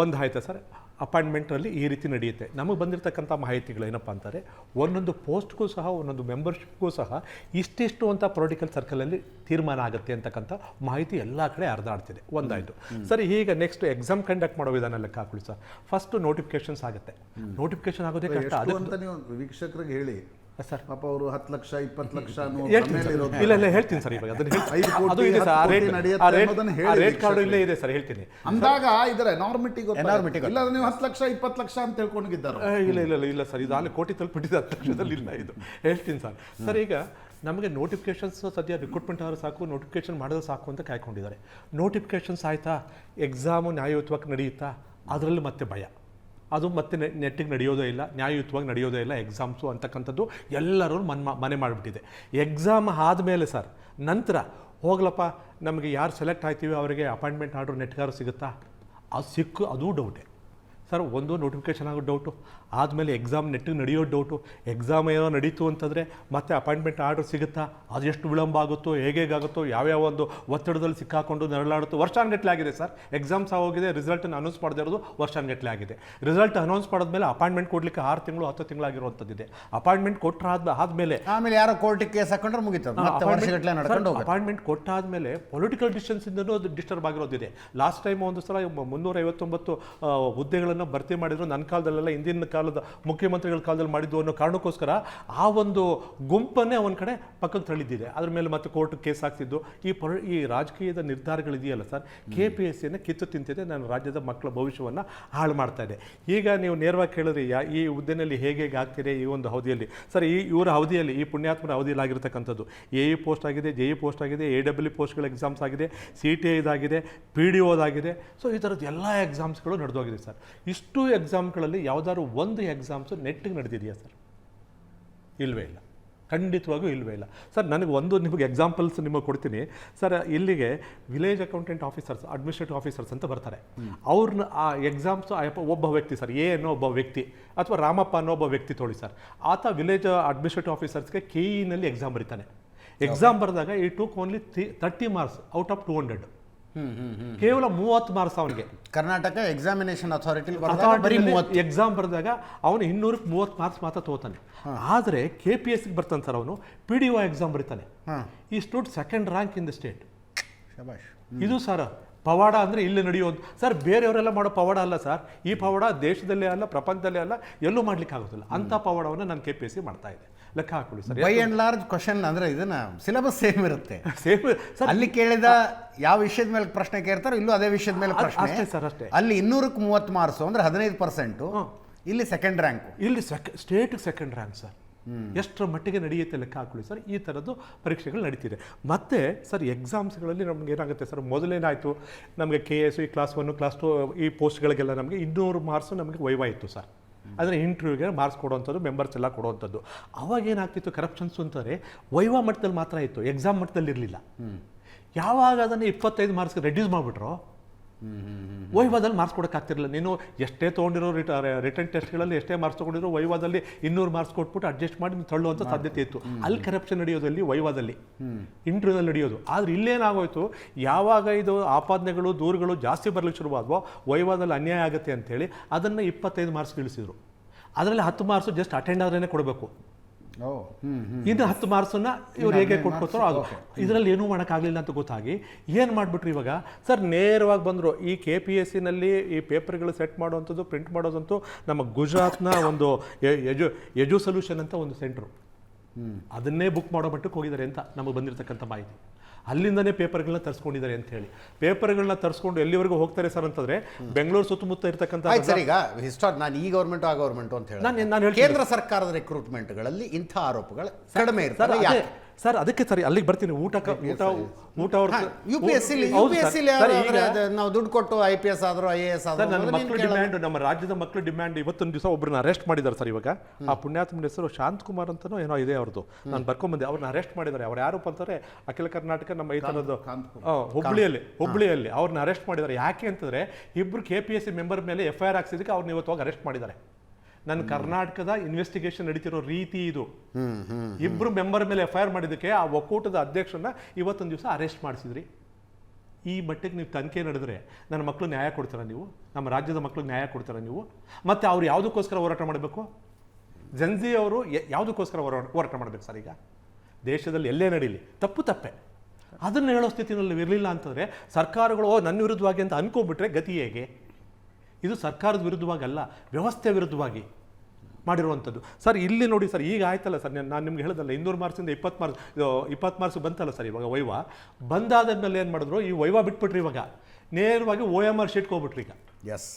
ಒಂದಾಯ್ತು ಸರ್. ಅಪಾಯಿಂಟ್ಮೆಂಟಲ್ಲಿ ಈ ರೀತಿ ನಡೆಯುತ್ತೆ. ನಮಗೆ ಬಂದಿರತಕ್ಕಂಥ ಮಾಹಿತಿಗಳು ಏನಪ್ಪ ಅಂತಾರೆ, ಒಂದೊಂದು ಪೋಸ್ಟ್ಗೂ ಸಹ ಒಂದೊಂದು ಮೆಂಬರ್ಶಿಪ್ಗೂ ಸಹ ಇಷ್ಟಿಷ್ಟು ಅಂತ ಪೊಲಿಟಿಕಲ್ ಸರ್ಕಲಲ್ಲಿ ತೀರ್ಮಾನ ಆಗುತ್ತೆ ಅಂತಕ್ಕಂಥ ಮಾಹಿತಿ ಎಲ್ಲ ಕಡೆ ಹರಿದಾಡ್ತಿದೆ. ಒಂದಾಯಿತು ಸರಿ. ಈಗ ನೆಕ್ಸ್ಟ್ ಎಕ್ಸಾಮ್ ಕಂಡಕ್ಟ್ ಮಾಡೋ ವಿಧಾನ ಲೆಕ್ಕ ಹಾಕೊಳ್ಳಿ ಸರ್. ಫಸ್ಟು ನೋಟಿಫಿಕೇಶನ್ಸ್ ಆಗುತ್ತೆ. ನೋಟಿಫಿಕೇಶನ್ ಆಗೋದೇ ಕಷ್ಟ. ಅಂತ ನೀವು ವೀಕ್ಷಕರಿಗೆ ಹೇಳಿ ಸರ್. ಪಾಪ ಅವರು 10 ಲಕ್ಷ 20 ಲಕ್ಷ ಇಲ್ಲ ಹೇಳ್ತೀನಿ ಸರ್. ಇವಾಗ ಅದು ಇದೆ ಸರ್. ರೇಟ್ ಕಾರ್ಡ್ ಇಲ್ಲೇ ಇದೆ ಸರ್. ಹೇಳ್ತೀನಿ ಅಂದಾಗ ಇದರ ಎನಾರ್ಮಿಟಿ ಇಲ್ಲ. ನೀವು 10 ಲಕ್ಷ 20 ಲಕ್ಷ ಅಂತ ತಿಳ್ಕೊಂಡಿದ್ದಾರೆ. ಇಲ್ಲ ಸರ್. ಇದು ಅಲ್ಲಿ ಕೋಟಿ ತಲುಪಿಟ್ಟಿದೆ 10 ಲಕ್ಷದಲ್ಲಿ ಇಲ್ಲ. ಇದು ಹೇಳ್ತೀನಿ ಸರ್. ಸರ್ ಈಗ ನಮಗೆ ನೋಟಿಫಿಕೇಶನ್ಸ್ ಸದ್ಯ ರಿಕ್ರೂಟ್ಮೆಂಟ್ ಆದರೂ ಸಾಕು, ನೋಟಿಫಿಕೇಶನ್ ಮಾಡಿದ್ರೆ ಸಾಕು ಅಂತ ಕಾಯ್ಕೊಂಡಿದ್ದಾರೆ. ನೋಟಿಫಿಕೇಶನ್ಸ್ ಆಯಿತಾ, ಎಕ್ಸಾಮು ನ್ಯಾಯಯುತವಾಗಿ ನಡೆಯುತ್ತಾ, ಅದರಲ್ಲಿ ಮತ್ತೆ ಭಯ. ಅದು ಮತ್ತೆ ನೆಟ್ಟಿಗೆ ನಡೆಯೋದೇ ಇಲ್ಲ, ನ್ಯಾಯಯುತವಾಗಿ ನಡೆಯೋದೇ ಇಲ್ಲ ಎಕ್ಸಾಮ್ಸು ಅಂತಕ್ಕಂಥದ್ದು ಎಲ್ಲರೂ ಮನೆ ಮಾಡಿಬಿಟ್ಟಿದೆ. ಎಕ್ಸಾಮ್ ಆದಮೇಲೆ ಸರ್ ನಂತರ ಹೋಗ್ಲಪ್ಪ ನಮಗೆ ಯಾರು ಸೆಲೆಕ್ಟ್ ಆಯ್ತೀವಿ ಅವರಿಗೆ ಅಪಾಯಿಂಟ್ಮೆಂಟ್ ಆರ್ಡ್ರ್ ನೆಟ್ಗಾರು ಸಿಗುತ್ತಾ? ಅದು ಅದೂ ಡೌಟೇ ಸರ್. ಒಂದು ನೋಟಿಫಿಕೇಶನ್ ಆಗೋ ಡೌಟು, ಆದಮೇಲೆ ಎಕ್ಸಾಮ್ ನೆಟ್ಟಿಗೆ ನಡೆಯೋ ಡೌಟು. ಎಕ್ಸಾಮ್ ಏನೋ ನಡೀತು ಅಂತಂದರೆ ಮತ್ತೆ ಅಪಾಯಿಂಟ್ಮೆಂಟ್ ಆರ್ಡರ್ ಸಿಗುತ್ತಾ? ಅದು ಎಷ್ಟು ವಿಳಂಬ ಆಗುತ್ತೋ, ಹೇಗಾಗುತ್ತೋ, ಯಾವ್ಯಾವ ಒಂದು ಒತ್ತಡದಲ್ಲಿ ಸಿಕ್ಕಾಕೊಂಡು ನರಳಾಡುತ್ತೋ. ವರ್ಷಾನ್ಗಟ್ಟಲೆ ಆಗಿದೆ ಸರ್. ಎಕ್ಸಾಮ್ಸ್ ಆಗೋಗಿದೆ, ರಿಸಲ್ಟನ್ನು ಅನೌನ್ಸ್ ಮಾಡದೇ ಇರೋದು ವರ್ಷಾನ್ಗಟ್ಟಲೆ ಆಗಿದೆ. ರಿಸಲ್ಟ್ ಅನೌನ್ಸ್ ಮಾಡಿದ್ಮೇಲೆ ಅಪಾಯಿಂಟ್ಮೆಂಟ್ ಕೊಡಲಿಕ್ಕೆ 6 ತಿಂಗಳು 10 ತಿಂಗಳಾಗಿರುವಂಥದ್ದಿದೆ. ಅಪಾಯಿಂಟ್ಮೆಂಟ್ ಆದಮೇಲೆ ಯಾರೋ ಕೋರ್ಟಿಗೆ ಕೇಸ್ ಹಾಕೊಂಡ್ರೆ ಮುಗಿತು. ಅಪಾಯಿಂಟ್ಮೆಂಟ್ ಕೊಟ್ಟಾದ್ಮೇಲೆ ಪೊಲಿಟಿಕಲ್ ಡಿಸ್ಟೆನ್ಸಿಂದನೂ ಅದು ಡಿಸ್ಟರ್ಬ್ ಆಗಿರೋದಿದೆ. ಲಾಸ್ಟ್ ಟೈಮ್ ಒಂದು ಸಲ 359 ಹುದ್ದೆಗಳನ್ನು ಭರ್ತಿ ಮಾಡಿದ್ರು. ನನ್ನ ಕಾಲದಲ್ಲೆಲ್ಲ ಹಿಂದಿನ ಕಾಲದ ಮುಖ್ಯಮಂತ್ರಿಗಳ ಕಾಲದಲ್ಲಿ ಮಾಡಿದ್ದು ಅನ್ನೋ ಕಾರಣಕ್ಕೋಸ್ಕರ ಆ ಒಂದು ಗುಂಪನ್ನೇ ಒಂದು ಕಡೆ ಪಕ್ಕಕ್ಕೆ ತಳ್ಳಿದ್ದಿದೆ. ಅದ್ರ ಮೇಲೆ ಮತ್ತೆ ಕೋರ್ಟ್ ಕೇಸ್ ಹಾಕ್ತಿದ್ದು. ಈ ರಾಜಕೀಯದ ನಿರ್ಧಾರಗಳಿದೆಯಲ್ಲ ಸರ್, KPSCಯನ್ನು ಕಿತ್ತು ತಿಂತಿದೆ. ನನ್ನ ರಾಜ್ಯದ ಮಕ್ಕಳ ಭವಿಷ್ಯವನ್ನು ಹಾಳು ಮಾಡ್ತಾ ಇದೆ. ಈಗ ನೀವು ನೇರವಾಗಿ ಕೇಳಿದ್ರಿ ಈ ಹುದ್ದೆನಲ್ಲಿ ಹೇಗೆ ಆಗ್ತಿದೆ ಈ ಒಂದು ಅವಧಿಯಲ್ಲಿ ಸರ್. ಇವರ ಅವಧಿಯಲ್ಲಿ, ಈ ಪುಣ್ಯಾತ್ಮರ ಅವಧಿಯಲ್ಲಿ ಆಗಿರ್ತಕ್ಕಂಥದ್ದು AE ಪೋಸ್ಟ್ ಆಗಿದೆ, JE ಪೋಸ್ಟ್ ಆಗಿದೆ, AWE ಪೋಸ್ಟ್ಗಳ ಎಕ್ಸಾಮ್ಸ್ ಆಗಿದೆ, CTI ಇದಾಗಿದೆ, PDOದಾಗಿದೆ. ಸೊ ಈ ಥರದ್ದು ಎಲ್ಲ ಎಕ್ಸಾಮ್ಸ್ಗಳು ನಡೆದೋಗಿದೆ ಸರ್. ಇಷ್ಟು ಎಕ್ಸಾಮ್ಗಳಲ್ಲಿ ಯಾವುದಾದ್ರು ಒಂದು ಎಕ್ಸಾಮ್ಸು ನೆಟ್ಟಿಗೆ ನಡೆದಿದೆಯಾ ಸರ್? ಇಲ್ಲವೇ ಇಲ್ಲ. ಖಂಡಿತವಾಗೂ ಇಲ್ಲವೇ ಇಲ್ಲ ಸರ್. ನಿಮಗೆ ಎಕ್ಸಾಂಪಲ್ಸ್ ನಿಮಗೆ ಕೊಡ್ತೀನಿ ಸರ್. ಇಲ್ಲಿಗೆ village accountant officers, administrative officers ಅಂತ ಬರ್ತಾರೆ. ಅವ್ರನ್ನ ಆ ಎಕ್ಸಾಮ್ಸ್ ಒಬ್ಬ ವ್ಯಕ್ತಿ ಸರ್, ಅನ್ನೋ ಒಬ್ಬ ವ್ಯಕ್ತಿ ಅಥವಾ ರಾಮಪ್ಪ ಅನ್ನೋ ಒಬ್ಬ ವ್ಯಕ್ತಿ ತೊಳಿ ಸರ್. ಆತ ವಿಲೇಜ್ ಅಡ್ಮಿನಿಸ್ಟ್ರೇಟಿವ್ ಆಫೀಸರ್ಸ್ಗೆ KE ಎಕ್ಸಾಮ್ ಬರೀತಾನೆ. ಎಕ್ಸಾಮ್ ಬರೆದಾಗ ಈ took only 30 marks out of 200. ಕೇವಲ 30 ಮಾರ್ಕ್ಸ್ ಅವನಿಗೆ. ಕರ್ನಾಟಕ ಎಕ್ಸಾಮಿನೇಷನ್ ಅಥಾರಿಟಿ ಎಕ್ಸಾಮ್ ಬರೆದಾಗ ಅವನು 230 ಮಾರ್ಕ್ಸ್ ಮಾತ್ರ ತಗೋತಾನೆ. ಆದರೆ KPSCಗೆ ಬರ್ತಾನೆ ಸರ್, ಅವನು PDO ಎಕ್ಸಾಮ್ ಬರೀತಾನೆ. ಈ stood 2nd rank in the state. ಇದು ಸರ್ ಪವಾಡ ಅಂದರೆ ಇಲ್ಲಿ ನಡೆಯೋದು ಸರ್. ಬೇರೆಯವರೆಲ್ಲ ಮಾಡೋ ಪವಾಡ ಅಲ್ಲ ಸರ್. ಈ ಪವಾಡ ದೇಶದಲ್ಲೇ ಅಲ್ಲ, ಪ್ರಪಂಚದಲ್ಲೇ ಅಲ್ಲ, ಎಲ್ಲೂ ಮಾಡ್ಲಿಕ್ಕೆ ಆಗೋದಿಲ್ಲ. ಅಂಥ ಪವಾಡವನ್ನು ನಾನು KPSC ಮಾಡ್ತಾ ಇದೆ. ಲೆಕ್ಕ ಹಾಕೊಳ್ಳಿ sir. By and large question ಅಂದರೆ ಇದನ್ನ ಸಿಲೆಬಸ್ ಸೇಮ್ ಇರುತ್ತೆ. ಅಲ್ಲಿ ಕೇಳಿದ ಯಾವ ವಿಷಯದ ಮೇಲೆ ಪ್ರಶ್ನೆ ಕೇಳ್ತಾರೋ ಇಲ್ಲೂ ಅದೇ ವಿಷಯದ ಮೇಲೆ ಪ್ರಶ್ನೆ ಸರ್. ಅಷ್ಟೇ. ಅಲ್ಲಿ 230 ಮಾರ್ಕ್ಸ್ ಅಂದರೆ 15%. ಇಲ್ಲಿ 2nd ರ್ಯಾಂಕು. ಇಲ್ಲಿ ಸ್ಟೇಟ್ 2nd ರ್ಯಾಂಕ್ ಸರ್. ಎಷ್ಟರ ಮಟ್ಟಿಗೆ ನಡೆಯುತ್ತೆ ಲೆಕ್ಕ ಹಾಕೊಳ್ಳಿ ಸರ್. ಈ ಥರದ್ದು ಪರೀಕ್ಷೆಗಳು ನಡೀತಿದೆ. ಮತ್ತು ಸರ್ ಎಕ್ಸಾಮ್ಸ್ಗಳಲ್ಲಿ ನಮ್ಗೆ ಏನಾಗುತ್ತೆ ಸರ್, ಮೊದಲೇನಾಯಿತು ನಮಗೆ KS ಕ್ಲಾಸ್ 1 ಕ್ಲಾಸ್ 2 ಈ ಪೋಸ್ಟ್ಗಳಿಗೆಲ್ಲ ನಮಗೆ 200 ಮಾರ್ಕ್ಸು ನಮಗೆ ವೈವಾ ಇತ್ತು ಸರ್. ಅಂದರೆ ಇಂಟರ್ವ್ಯೂಗೆ ಮಾರ್ಕ್ಸ್ ಕೊಡುವಂಥದ್ದು, ಮೆಂಬರ್ಸ್ ಎಲ್ಲ ಕೊಡುವಂಥದ್ದು. ಅವಾಗ ಏನಾಗ್ತಿತ್ತು, ಕರಪ್ಷನ್ಸ್ ಅಂತಾರೆ ವೈವಾ ಮಟ್ಟದಲ್ಲಿ ಮಾತ್ರ ಇತ್ತು, ಎಕ್ಸಾಮ್ ಮಟ್ಟದಲ್ಲಿ ಇರಲಿಲ್ಲ. ಯಾವಾಗ ಅದನ್ನು 25 ಮಾರ್ಕ್ಸ್ಗೆ ರೆಡ್ಯೂಸ್ ಮಾಡಿಬಿಟ್ರೋ ವೈವಾದಲ್ಲಿ ಮಾರ್ಕ್ಸ್ ಕೊಡೋಕ್ಕಾಗ್ತಿರಲಿಲ್ಲ. ನೀನು ಎಷ್ಟೇ ತೊಗೊಂಡಿರೋ ರಿಟರ್ನ್ ಟೆಸ್ಟ್ಗಳಲ್ಲಿ ಎಷ್ಟೇ ಮಾರ್ಕ್ಸ್ ತೊಗೊಂಡಿರೋ ವೈವಾದಲ್ಲಿ 200 ಮಾರ್ಕ್ಸ್ ಕೊಟ್ಬಿಟ್ಟು ಅಡ್ಜಸ್ಟ್ ಮಾಡಿ ತಳ್ಳುವಂಥ ಸಾಧ್ಯತೆ ಇತ್ತು. ಅಲ್ಲಿ ಕರಪ್ಷನ್ ನಡೆಯೋದಲ್ಲಿ ವೈವಾದಲ್ಲಿ, ಇಂಟರ್ವ್ಯೂದಲ್ಲಿ ನಡೆಯೋದು. ಆದರೆ ಇಲ್ಲೇನಾಗೋಯ್ತು, ಯಾವಾಗ ಇದು ಆಪಾದನೆಗಳು ದೂರುಗಳು ಜಾಸ್ತಿ ಬರಲಿಕ್ಕೆ ಶುರುವಾದವೋ ವೈವಾದಲ್ಲಿ ಅನ್ಯಾಯ ಆಗುತ್ತೆ ಅಂತೇಳಿ ಅದನ್ನು 25 ಮಾರ್ಕ್ಸ್ ಇಳಿಸಿದ್ರು. ಅದರಲ್ಲಿ 10 ಮಾರ್ಕ್ಸು ಜಸ್ಟ್ ಅಟೆಂಡ್ ಆದ್ರೇ ಕೊಡಬೇಕು. ಇನ್ನು 10 ಮಾರ್ಕ್ಸನ್ನ ಇವ್ರು ಹೇಗೆ ಕೊಟ್ಕೋತಾರೋ ಅದು. ಇದರಲ್ಲಿ ಏನೂ ಮಾಡೋಕ್ಕಾಗಲಿಲ್ಲ ಅಂತ ಗೊತ್ತಾಗಿ ಏನು ಮಾಡಿಬಿಟ್ರು ಇವಾಗ ಸರ್, ನೇರವಾಗಿ ಬಂದರು. ಈ KPSCನಲ್ಲಿ ಈ ಪೇಪರ್ಗಳು ಸೆಟ್ ಮಾಡುವಂಥದ್ದು, ಪ್ರಿಂಟ್ ಮಾಡೋದಂತೂ ನಮ್ಮ ಗುಜರಾತ್ನ ಒಂದು ಎಜು ಸೊಲ್ಯೂಷನ್ ಅಂತ ಒಂದು ಸೆಂಟ್ರು, ಅದನ್ನೇ ಬುಕ್ ಮಾಡೋ ಮಟ್ಟಕ್ಕೆ ಹೋಗಿದ್ದಾರೆ ಅಂತ ನಮಗೆ ಬಂದಿರತಕ್ಕಂಥ ಮಾಹಿತಿ. ಅಲ್ಲಿಂದನೇ ಪೇಪರ್ಗಳನ್ನ ತರಿಸ್ಕೊಂಡಿದ್ದಾರೆ ಅಂತ ಹೇಳಿ. ಪೇಪರ್ಗಳನ್ನ ತರಿಸ್ಕೊಂಡು ಎಲ್ಲಿವರೆಗೂ ಹೋಗ್ತಾರೆ ಸರ್ ಅಂತಂದ್ರೆ ಬೆಂಗಳೂರು ಸುತ್ತಮುತ್ತ ಇರತಕ್ಕಂಥ ಸರ್, ಈಗ ನಾನು ಈ ಗೌರ್ಮೆಂಟ್ ಆ ಗೌರ್ಮೆಂಟ್ ಅಂತ ಹೇಳಿ ನಾನು ಕೇಂದ್ರ ಸರ್ಕಾರದ ರೆಕ್ರೂಟ್ಮೆಂಟ್ಗಳಲ್ಲಿ ಇಂಥ ಆರೋಪಗಳು ಕಡಿಮೆ ಇರ್ತವೆ. ಸರ್ ಅದಕ್ಕೆ ಸರಿ ಅಲ್ಲಿಗೆ ಬರ್ತೀನಿ. ಊಟ UPSC ನಾವು ದುಡ್ಡು ಕೊಟ್ಟು IPS ಆದ್ರೂ IAS ಆದ್ರೂ ನನ್ನ ಮಕ್ಕಳು ಡಿಮ್ಯಾಂಡ್, ನಮ್ಮ ರಾಜ್ಯದ ಮಕ್ಕಳು ಡಿಮ್ಯಾಂಡ್. ಇವತ್ತೊಂದು ದಿವಸ ಒಬ್ಬರನ್ನ ಅರೆಸ್ಟ್ ಮಾಡಿದ್ದಾರೆ ಸರ್. ಇವಾಗ ಆ ಪುಣ್ಯಾತ್ಮನ ಹೆಸರು ಶಾಂತಕುಮಾರ್ ಅಂತನೋ ಏನೋ ಇದೆ ಅವ್ರದ್ದು, ನಾನು ಬರ್ಕೊಂಬಂದೆ. ಅವ್ರನ್ನ ಅರೆಸ್ಟ್ ಮಾಡಿದ್ದಾರೆ. ಅವ್ರು ಯಾರಪ್ಪ ಅಂತಾರೆ, ಅಖಿಲ ಕರ್ನಾಟಕ ನಮ್ಮ ಈ ಥರದ್ದು ಹುಬ್ಳಿಯಲ್ಲಿ ಅವ್ರನ್ನ ಅರೆಸ್ಟ್ ಮಾಡಿದ್ದಾರೆ. ಯಾಕೆ ಅಂತಂದ್ರೆ ಇಬ್ರು KPSC ಮೆಂಬರ್ ಮೇಲೆ FIR ಹಾಕ್ಸಿದಕ್ಕೆ ಅವ್ರನ್ನ ಇವತ್ತು ಹೋಗಿ ಅರೆಸ್ಟ್ ಮಾಡಿದ್ದಾರೆ. ನನ್ನ ಕರ್ನಾಟಕದ ಇನ್ವೆಸ್ಟಿಗೇಷನ್ ನಡೀತಿರೋ ರೀತಿ ಇದು. ಇಬ್ರು ಮೆಂಬರ್ ಮೇಲೆ FIR ಮಾಡಿದ್ದಕ್ಕೆ ಆ ಒಕ್ಕೂಟದ ಅಧ್ಯಕ್ಷರನ್ನ ಇವತ್ತೊಂದು ದಿವಸ ಅರೆಸ್ಟ್ ಮಾಡಿಸಿದ್ರಿ. ಈ ಮಟ್ಟಿಗೆ ನೀವು ತನಿಖೆ ನಡೆದ್ರೆ ನನ್ನ ಮಕ್ಕಳು ನ್ಯಾಯ ಕೊಡ್ತಾರ ನೀವು? ನಮ್ಮ ರಾಜ್ಯದ ಮಕ್ಕಳಿಗೆ ನ್ಯಾಯ ಕೊಡ್ತಾರ ನೀವು? ಮತ್ತೆ ಅವ್ರು ಯಾವುದಕ್ಕೋಸ್ಕರ ಹೋರಾಟ ಮಾಡಬೇಕು? ಜನ್ಜಿ ಅವರು ಯಾವುದಕ್ಕೋಸ್ಕರ ಹೋರಾಟ ಮಾಡಬೇಕು ಸರ್? ಈಗ ದೇಶದಲ್ಲಿ ಎಲ್ಲೇ ನಡೀಲಿ ತಪ್ಪೆ ಅದನ್ನು ಹೇಳೋ ಸ್ಥಿತಿನಲ್ಲಿ ಇರಲಿಲ್ಲ ಅಂತಂದರೆ ಸರ್ಕಾರಗಳು ನನ್ನ ವಿರುದ್ಧವಾಗಿ ಅಂತ ಅನ್ಕೊಂಡ್ಬಿಟ್ರೆ ಗತಿ ಹೇಗೆ? ಇದು ಸರ್ಕಾರದ ವಿರುದ್ಧವಾಗಲ್ಲ, ವ್ಯವಸ್ಥೆ ವಿರುದ್ಧವಾಗಿ ಮಾಡಿರುವಂಥದ್ದು ಸರ್. ಇಲ್ಲಿ ನೋಡಿ ಸರ್, ಈಗ ಆಯ್ತಲ್ಲ ಸರ್, ನಾನು ನಿಮ್ಗೆ ಹೇಳಿದಲ್ಲ 200 ಮಾರ್ಕ್ಸಿಂದ 20 ಮಾರ್ಕ್ಸ್ ಬಂತಲ್ಲ ಸರ್. ಇವಾಗ ವೈವಾ ಬಂದಾದ್ಮೇಲೆ ಏನು ಮಾಡಿದ್ರು, ಈ ವೈವಾ ಬಿಟ್ಬಿಟ್ರಿ. ಇವಾಗ ನೇರವಾಗಿ OMR ಶೀಟ್ಗೆ ಹೋಗ್ಬಿಟ್ರಿ. ಈಗ ಎಸ್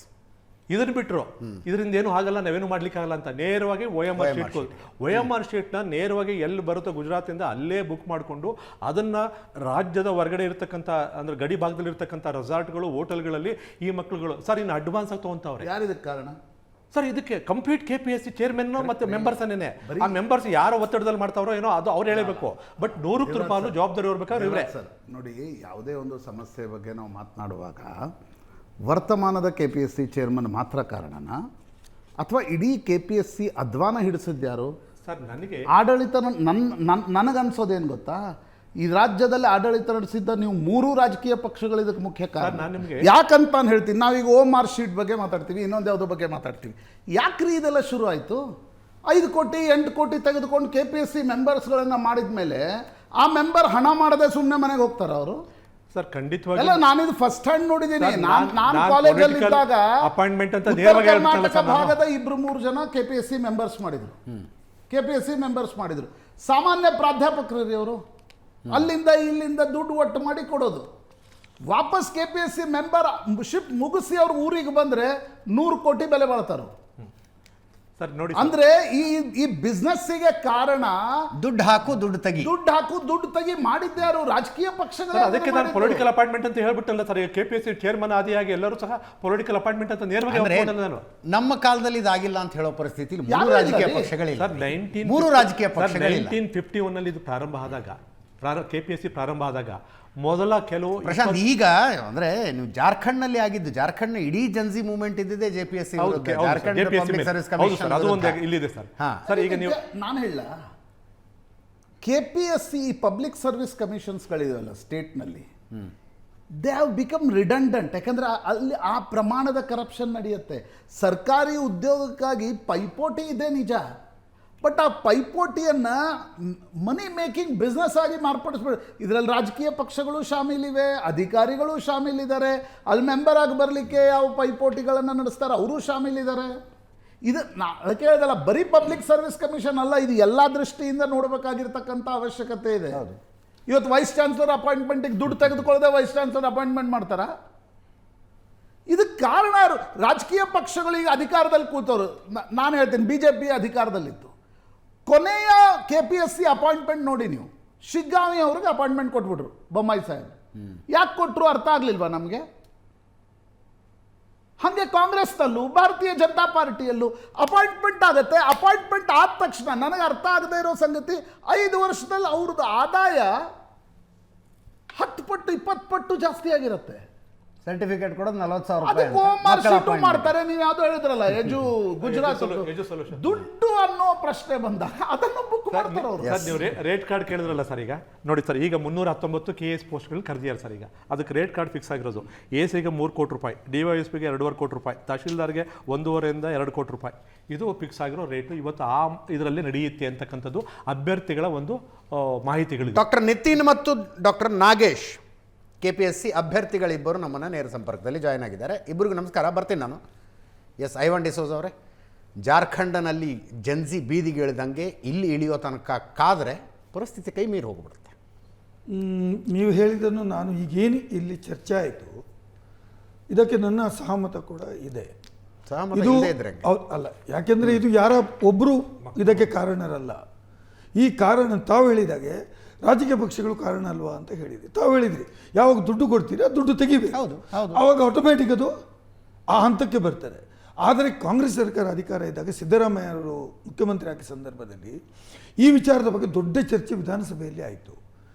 ಇದನ್ನು ಬಿಟ್ಟರು, ಇದರಿಂದ ಏನು ಆಗಲ್ಲ, ನಾವೇನು ಮಾಡ್ಲಿಕ್ಕಾಗಲ್ಲ ಅಂತ ನೇರವಾಗಿ OMR ಶೀಟ್ನ ನೇರವಾಗಿ ಎಲ್ಲಿ ಬರುತ್ತೋ ಗುಜರಾತಿಂದ ಅಲ್ಲೇ ಬುಕ್ ಮಾಡಿಕೊಂಡು ಅದನ್ನು ರಾಜ್ಯದ ಹೊರಗಡೆ ಇರತಕ್ಕಂಥ ಅಂದರೆ ಗಡಿ ಭಾಗದಲ್ಲಿ ಇರ್ತಕ್ಕಂಥ ರೆಸಾರ್ಟ್ಗಳು, ಹೋಟೆಲ್ಗಳಲ್ಲಿ ಈ ಮಕ್ಕಳುಗಳು ಸರ್ ಇನ್ನು ಅಡ್ವಾನ್ಸ್ ಆಗಿ ತೊಗೊಂತವ್ರೆ. ಯಾರಿದಕ್ಕೆ ಕಾರಣ ಸರ್? ಇದಕ್ಕೆ ಕಂಪ್ಲೀಟ್ KPSC ಚೇರ್ಮನ್ ಮತ್ತು ಮೆಂಬರ್ಸ್ ಅನ್ನೇ. ಆ ಮೆಂಬರ್ಸ್ ಯಾರೋ ಒತ್ತಡದಲ್ಲಿ ಮಾಡ್ತಾವ್ರೋ ಏನೋ ಅದು ಅವ್ರು ಹೇಳಬೇಕು. ಬಟ್ 100 ರೂಪಾಯಿ ಜವಾಬ್ದಾರಿ ಇರ್ಬೇಕಾದ್ರೆ ಇವರೇ ಸರ್. ನೋಡಿ, ಯಾವುದೇ ಒಂದು ಸಮಸ್ಯೆ ಬಗ್ಗೆ ನಾವು ಮಾತನಾಡುವಾಗ ವರ್ತಮಾನದ KPSC ಚೇರ್ಮನ್ ಮಾತ್ರ ಕಾರಣನ ಅಥವಾ ಇಡೀ KPSC ಅಧ್ವಾನ ಹಿಡಿಸಿದ್ಯಾರು ಸರ್? ನನಗೆ ಆಡಳಿತ ನನಗನ್ಸೋದೇನು ಗೊತ್ತಾ, ಈ ರಾಜ್ಯದಲ್ಲಿ ಆಡಳಿತ ನಡೆಸಿದ್ದ ನೀವು 3 ರಾಜಕೀಯ ಪಕ್ಷಗಳು ಇದಕ್ಕೆ ಮುಖ್ಯ ಕಾರಣ. ಯಾಕಂತ ನಾನು ಹೇಳ್ತೀನಿ, ನಾವೀಗ OMR ಶೀಟ್ ಬಗ್ಗೆ ಮಾತಾಡ್ತೀವಿ, ಇನ್ನೊಂದು ಯಾವುದೋ ಬಗ್ಗೆ ಮಾತಾಡ್ತೀವಿ. ಯಾಕ್ರಿ ಇದೆಲ್ಲ ಶುರು ಆಯಿತು? 5 ಕೋಟಿ 8 ಕೋಟಿ ತೆಗೆದುಕೊಂಡು KPSC ಮೆಂಬರ್ಸ್ಗಳನ್ನು ಮಾಡಿದ ಮೇಲೆ ಆ ಮೆಂಬರ್ ಹಣ ಮಾಡದೆ ಸುಮ್ಮನೆ ಮನೆಗೆ ಹೋಗ್ತಾರೆ ಅವರು ಸರ್? ಖಂಡಿತವಾಗಿ ಅಲ್ಲ, ನಾನಿದು ಫಸ್ಟ್ ಹ್ಯಾಂಡ್ ನೋಡಿದ್ದೀನಿ. ನಾನು ಕಾಲೇಜಲ್ಲಿ ಇದ್ದಾಗ ಅಪಾಯಿಂಟ್ಮೆಂಟ್ ಅಂತ ಕರ್ನಾಟಕ ಭಾಗದ 2-3 ಜನ KPSC ಮೆಂಬರ್ಸ್ ಮಾಡಿದ್ರು. ಸಾಮಾನ್ಯ ಪ್ರಾಧ್ಯಾಪಕರು ಅವರು ಅಲ್ಲಿಂದ ಇಲ್ಲಿಂದ ದುಡ್ಡು ಒಟ್ಟು ಮಾಡಿ ಕೊಡೋದು. ವಾಪಸ್ KPSC ಮೆಂಬರ್ಶಿಪ್ ಮುಗಿಸಿ ಅವ್ರು ಊರಿಗೆ ಬಂದ್ರೆ 100 ಕೋಟಿ ಬೆಲೆ ಬಾಳ್ತಾರ ಸರ್. ನೋಡಿ ಅಂದ್ರೆ ಈ ಬಿಸ್ನೆಸ್ಸಿಗೆ ಕಾರಣ ದುಡ್ಡು ಹಾಕು ದುಡ್ಡು ತೆಗಿ ಮಾಡಿದ್ಯಾರು ರಾಜಕೀಯ ಪಕ್ಷಗಳು. ಅದಕ್ಕೆ ನಾನು ಪೊಲಿಟಿಕಲ್ ಅಪಾಯಿಂಟ್ಮೆಂಟ್ ಅಂತ ಹೇಳ್ಬಿಟ್ಟಲ್ಲ ಸರ್. KPSC ಚೇರ್ಮನ್ ಆದಿಯಾಗಿ ಎಲ್ಲರೂ ಸಹ ಪೊಲಿಟಿಕಲ್ ಅಪಾಯಿಂಟ್ಮೆಂಟ್ ಅಂತ ನೇರವಾಗಿ ನಾನು ನಮ್ಮ ಕಾಲದಲ್ಲಿ ಇದಾಗಿಲ್ಲ ಅಂತ ಹೇಳೋ ಪರಿಸ್ಥಿತಿ 3 ರಾಜಕೀಯ ಪಕ್ಷಗಳಿಲ್ಲ ಸರ್. 1951 ನಲ್ಲಿ ಇದು ಪ್ರಾರಂಭ ಆದಾಗ KPSC ಪ್ರಾರಂಭ ಆದಾಗ ಮೊದಲ ಕೆಲವು ಪ್ರಶಾಂತ್, ಈಗ ಅಂದ್ರೆ ನೀವು ಜಾರ್ಖಂಡ್ನಲ್ಲಿ ಆಗಿದ್ದು, ಜಾರ್ಖಂಡ್ನ ಇಡೀ ಜನ್ಜಿ ಮೂವ್ಮೆಂಟ್ ಇದ್ದಿದೆ JPSC ಇಲ್ಲಿದೆ ಸರ್. ಸರ್ ಈಗ ನೀವು ನಾನು ಹೇಳ KPSC ಪಬ್ಲಿಕ್ ಸರ್ವಿಸ್ ಕಮಿಷನ್ಸ್ಗಳಿದೆಯಲ್ಲ ಸ್ಟೇಟ್ನಲ್ಲಿ, ದೇ ಹ್ಯಾವ್ ಬಿಕಮ್ ರಿಡಂಡೆಂಟ್. ಯಾಕಂದ್ರೆ ಅಲ್ಲಿ ಆ ಪ್ರಮಾಣದ ಕರಪ್ಷನ್ ನಡೆಯುತ್ತೆ. ಸರ್ಕಾರಿ ಉದ್ಯೋಗಕ್ಕಾಗಿ ಪೈಪೋಟಿ ಇದೆ ನಿಜ, ಬಟ್ ಆ ಪೈಪೋಟಿಯನ್ನು ಮನಿ ಮೇಕಿಂಗ್ ಬಿಸ್ನೆಸ್ ಆಗಿ ಮಾರ್ಪಡಿಸ್ಬಿಡು. ಇದರಲ್ಲಿ ರಾಜಕೀಯ ಪಕ್ಷಗಳು ಶಾಮೀಲಿವೆ, ಅಧಿಕಾರಿಗಳು ಶಾಮೀಲಿದ್ದಾರೆ. ಅಲ್ಲಿ ಮೆಂಬರ್ ಆಗಿ ಬರಲಿಕ್ಕೆ ಯಾವ ಪೈಪೋಟಿಗಳನ್ನು ನಡೆಸ್ತಾರೆ ಅವರು ಶಾಮೀಲಿದ್ದಾರೆ. ಇದು ಅದಕ್ಕೆ ಹೇಳಿದಲ್ಲ, ಬರೀ ಪಬ್ಲಿಕ್ ಸರ್ವಿಸ್ ಕಮಿಷನ್ ಅಲ್ಲ, ಇದು ಎಲ್ಲ ದೃಷ್ಟಿಯಿಂದ ನೋಡಬೇಕಾಗಿರ್ತಕ್ಕಂಥ ಅವಶ್ಯಕತೆ ಇದೆ. ಇವತ್ತು ವೈಸ್ ಚಾನ್ಸಲರ್ ಅಪಾಯಿಂಟ್ಮೆಂಟಿಗೆ ದುಡ್ಡು ತೆಗೆದುಕೊಳ್ಳದೆ ವೈಸ್ ಚಾನ್ಸಲರ್ ಅಪಾಯಿಂಟ್ಮೆಂಟ್ ಮಾಡ್ತಾರ? ಇದಕ್ಕೆ ಕಾರಣ ರಾಜಕೀಯ ಪಕ್ಷಗಳು ಈಗ ಅಧಿಕಾರದಲ್ಲಿ ಕೂತವರು. ನಾನು ಹೇಳ್ತೀನಿ, BJP ಅಧಿಕಾರದಲ್ಲಿತ್ತು. ಕೊನೆಯ KPSC ಅಪಾಯಿಂಟ್ಮೆಂಟ್ ನೋಡಿ ನೀವು, ಶಿಗ್ಗಾಂವಿ ಅವ್ರಿಗೆ ಅಪಾಯಿಂಟ್ಮೆಂಟ್ ಕೊಟ್ಬಿಟ್ರು ಬೊಮ್ಮಾಯಿ ಸಾಹೇಬ್. ಯಾಕೆ ಕೊಟ್ಟರು ಅರ್ಥ ಆಗಲಿಲ್ವಾ ನಮಗೆ? ಹಾಗೆ ಕಾಂಗ್ರೆಸ್ನಲ್ಲೂ ಭಾರತೀಯ ಜನತಾ ಪಾರ್ಟಿಯಲ್ಲೂ ಅಪಾಯಿಂಟ್ಮೆಂಟ್ ಆಗುತ್ತೆ. ಅಪಾಯಿಂಟ್ಮೆಂಟ್ ಆದ ತಕ್ಷಣ ನನಗೆ ಅರ್ಥ ಆಗದೆ ಇರೋ ಸಂಗತಿ, 5 ವರ್ಷದಲ್ಲಿ ಅವ್ರದ್ದು ಆದಾಯ 10 ಪಟ್ಟು 20 ಪಟ್ಟು ಜಾಸ್ತಿ ಆಗಿರುತ್ತೆ. ಸರ್ಟಿಫಿಕೇಟ್ ಕೊಡೋದು 40,000 ಅದಕ್ಕೆ ರೂಪಾಯಿ ಹೋಮ್ ಮಾರ್ಕ್ ಶೀಟು ಮಾಡ್ತಾರೆ. ನೀವು ಯಾವ್ದು ಹೇಳಿದ್ರಲ್ಲ ಗುಜರಾತ್ solution. ದುಡ್ಡು ಅನ್ನೋ ಪ್ರಶ್ನೆ ಬಂದಾಗ ಅದನ್ನು ಬುಕ್ ಮಾಡ್ತಾರೆ ಅವರು. ಸರ್ ನೀವು ರೇಟ್ ಕಾರ್ಡ್ ಕೇಳಿದ್ರಲ್ಲ ಸರ್, ಈಗ ನೋಡಿ ಸರ್, ಈಗ 319 KS ಪೋಸ್ಟ್ಗಳು ಕರೆದಿದ್ದಾರೆ ಸರ್. ಈಗ ಅದಕ್ಕೆ ರೇಟ್ ಕಾರ್ಡ್ ಫಿಕ್ಸ್ ಆಗಿರೋದು. ASIಗೆ 3 ಕೋಟಿ ರೂಪಾಯಿ, DYSPಗೆ 2.5 ಕೋಟಿ ರೂಪಾಯಿ, ತಹಶೀಲ್ದಾರ್ಗೆ 1.5 ಇಂದ 2 ಕೋಟಿ ರೂಪಾಯಿ. ಇದು ಫಿಕ್ಸ್ ಆಗಿರೋ ರೇಟು ಇವತ್ತು ಆ ಇದರಲ್ಲಿ ನಡೆಯುತ್ತೆ ಅಂತಕ್ಕಂಥದ್ದು ಅಭ್ಯರ್ಥಿಗಳ ಒಂದು ಮಾಹಿತಿಗಳಿದೆ. ಡಾಕ್ಟರ್ ನಿತಿನ್ ಮತ್ತು ಡಾಕ್ಟರ್ ನಾಗೇಶ್ KPSC ಅಭ್ಯರ್ಥಿಗಳಿಬ್ಬರು ನಮ್ಮನ್ನು ನೇರ ಸಂಪರ್ಕದಲ್ಲಿ ಜಾಯ್ನ್ ಆಗಿದ್ದಾರೆ. ಇಬ್ಬರಿಗೂ ನಮಸ್ಕಾರ. ಬರ್ತೀನಿ ನಾನು. ಎಸ್, ಐವನ್ ಡಿಸೋಜ್ ಅವರೇ, ಜಾರ್ಖಂಡ್ನಲ್ಲಿ ಜನ್ಸಿ ಬೀದಿಗೆ ಇಳಿದಂಗೆ ಇಲ್ಲಿ ಇಳಿಯೋ ತನಕ ಕಾದರೆ ಪರಿಸ್ಥಿತಿ ಕೈ ಮೀರಿ ಹೋಗ್ಬಿಡುತ್ತೆ. ನೀವು ಹೇಳಿದ್ದನ್ನು ನಾನು ಈಗೇನು ಇಲ್ಲಿ ಚರ್ಚೆ ಆಯಿತು, ಇದಕ್ಕೆ ನನ್ನ ಸಹಮತ ಕೂಡ ಇದೆ. ಸಹಮತ ಇದು ಇಲ್ಲದೇ ಇದ್ರೆ ಅಲ್ಲ, ಯಾಕೆಂದರೆ ಇದು ಯಾರ ಒಬ್ಬರು ಇದಕ್ಕೆ ಕಾರಣರಲ್ಲ. ಈ ಕಾರಣ ತಾವು ಹೇಳಿದಾಗೆ ರಾಜಕೀಯ ಪಕ್ಷಗಳು ಕಾರಣ ಅಲ್ವಾ ಅಂತ ಹೇಳಿದ್ರಿ. ತಾವು ಹೇಳಿದ್ರಿ ಯಾವಾಗ ದುಡ್ಡು ಕೊಡ್ತೀರಿ ದುಡ್ಡು ತೆಗಿಬೇಕು, ಆವಾಗ ಆಟೋಮ್ಯಾಟಿಕ್ ಅದು ಆ ಹಂತಕ್ಕೆ ಬರ್ತಾರೆ. ಆದರೆ ಕಾಂಗ್ರೆಸ್ ಸರ್ಕಾರ ಅಧಿಕಾರ ಇದ್ದಾಗ ಸಿದ್ದರಾಮಯ್ಯ ಅವರು ಮುಖ್ಯಮಂತ್ರಿ ಆಗಿದ್ದ ಸಂದರ್ಭದಲ್ಲಿ ಈ ವಿಚಾರದ ಬಗ್ಗೆ ದೊಡ್ಡ ಚರ್ಚೆ ವಿಧಾನಸಭೆಯಲ್ಲಿ ಆಯಿತು.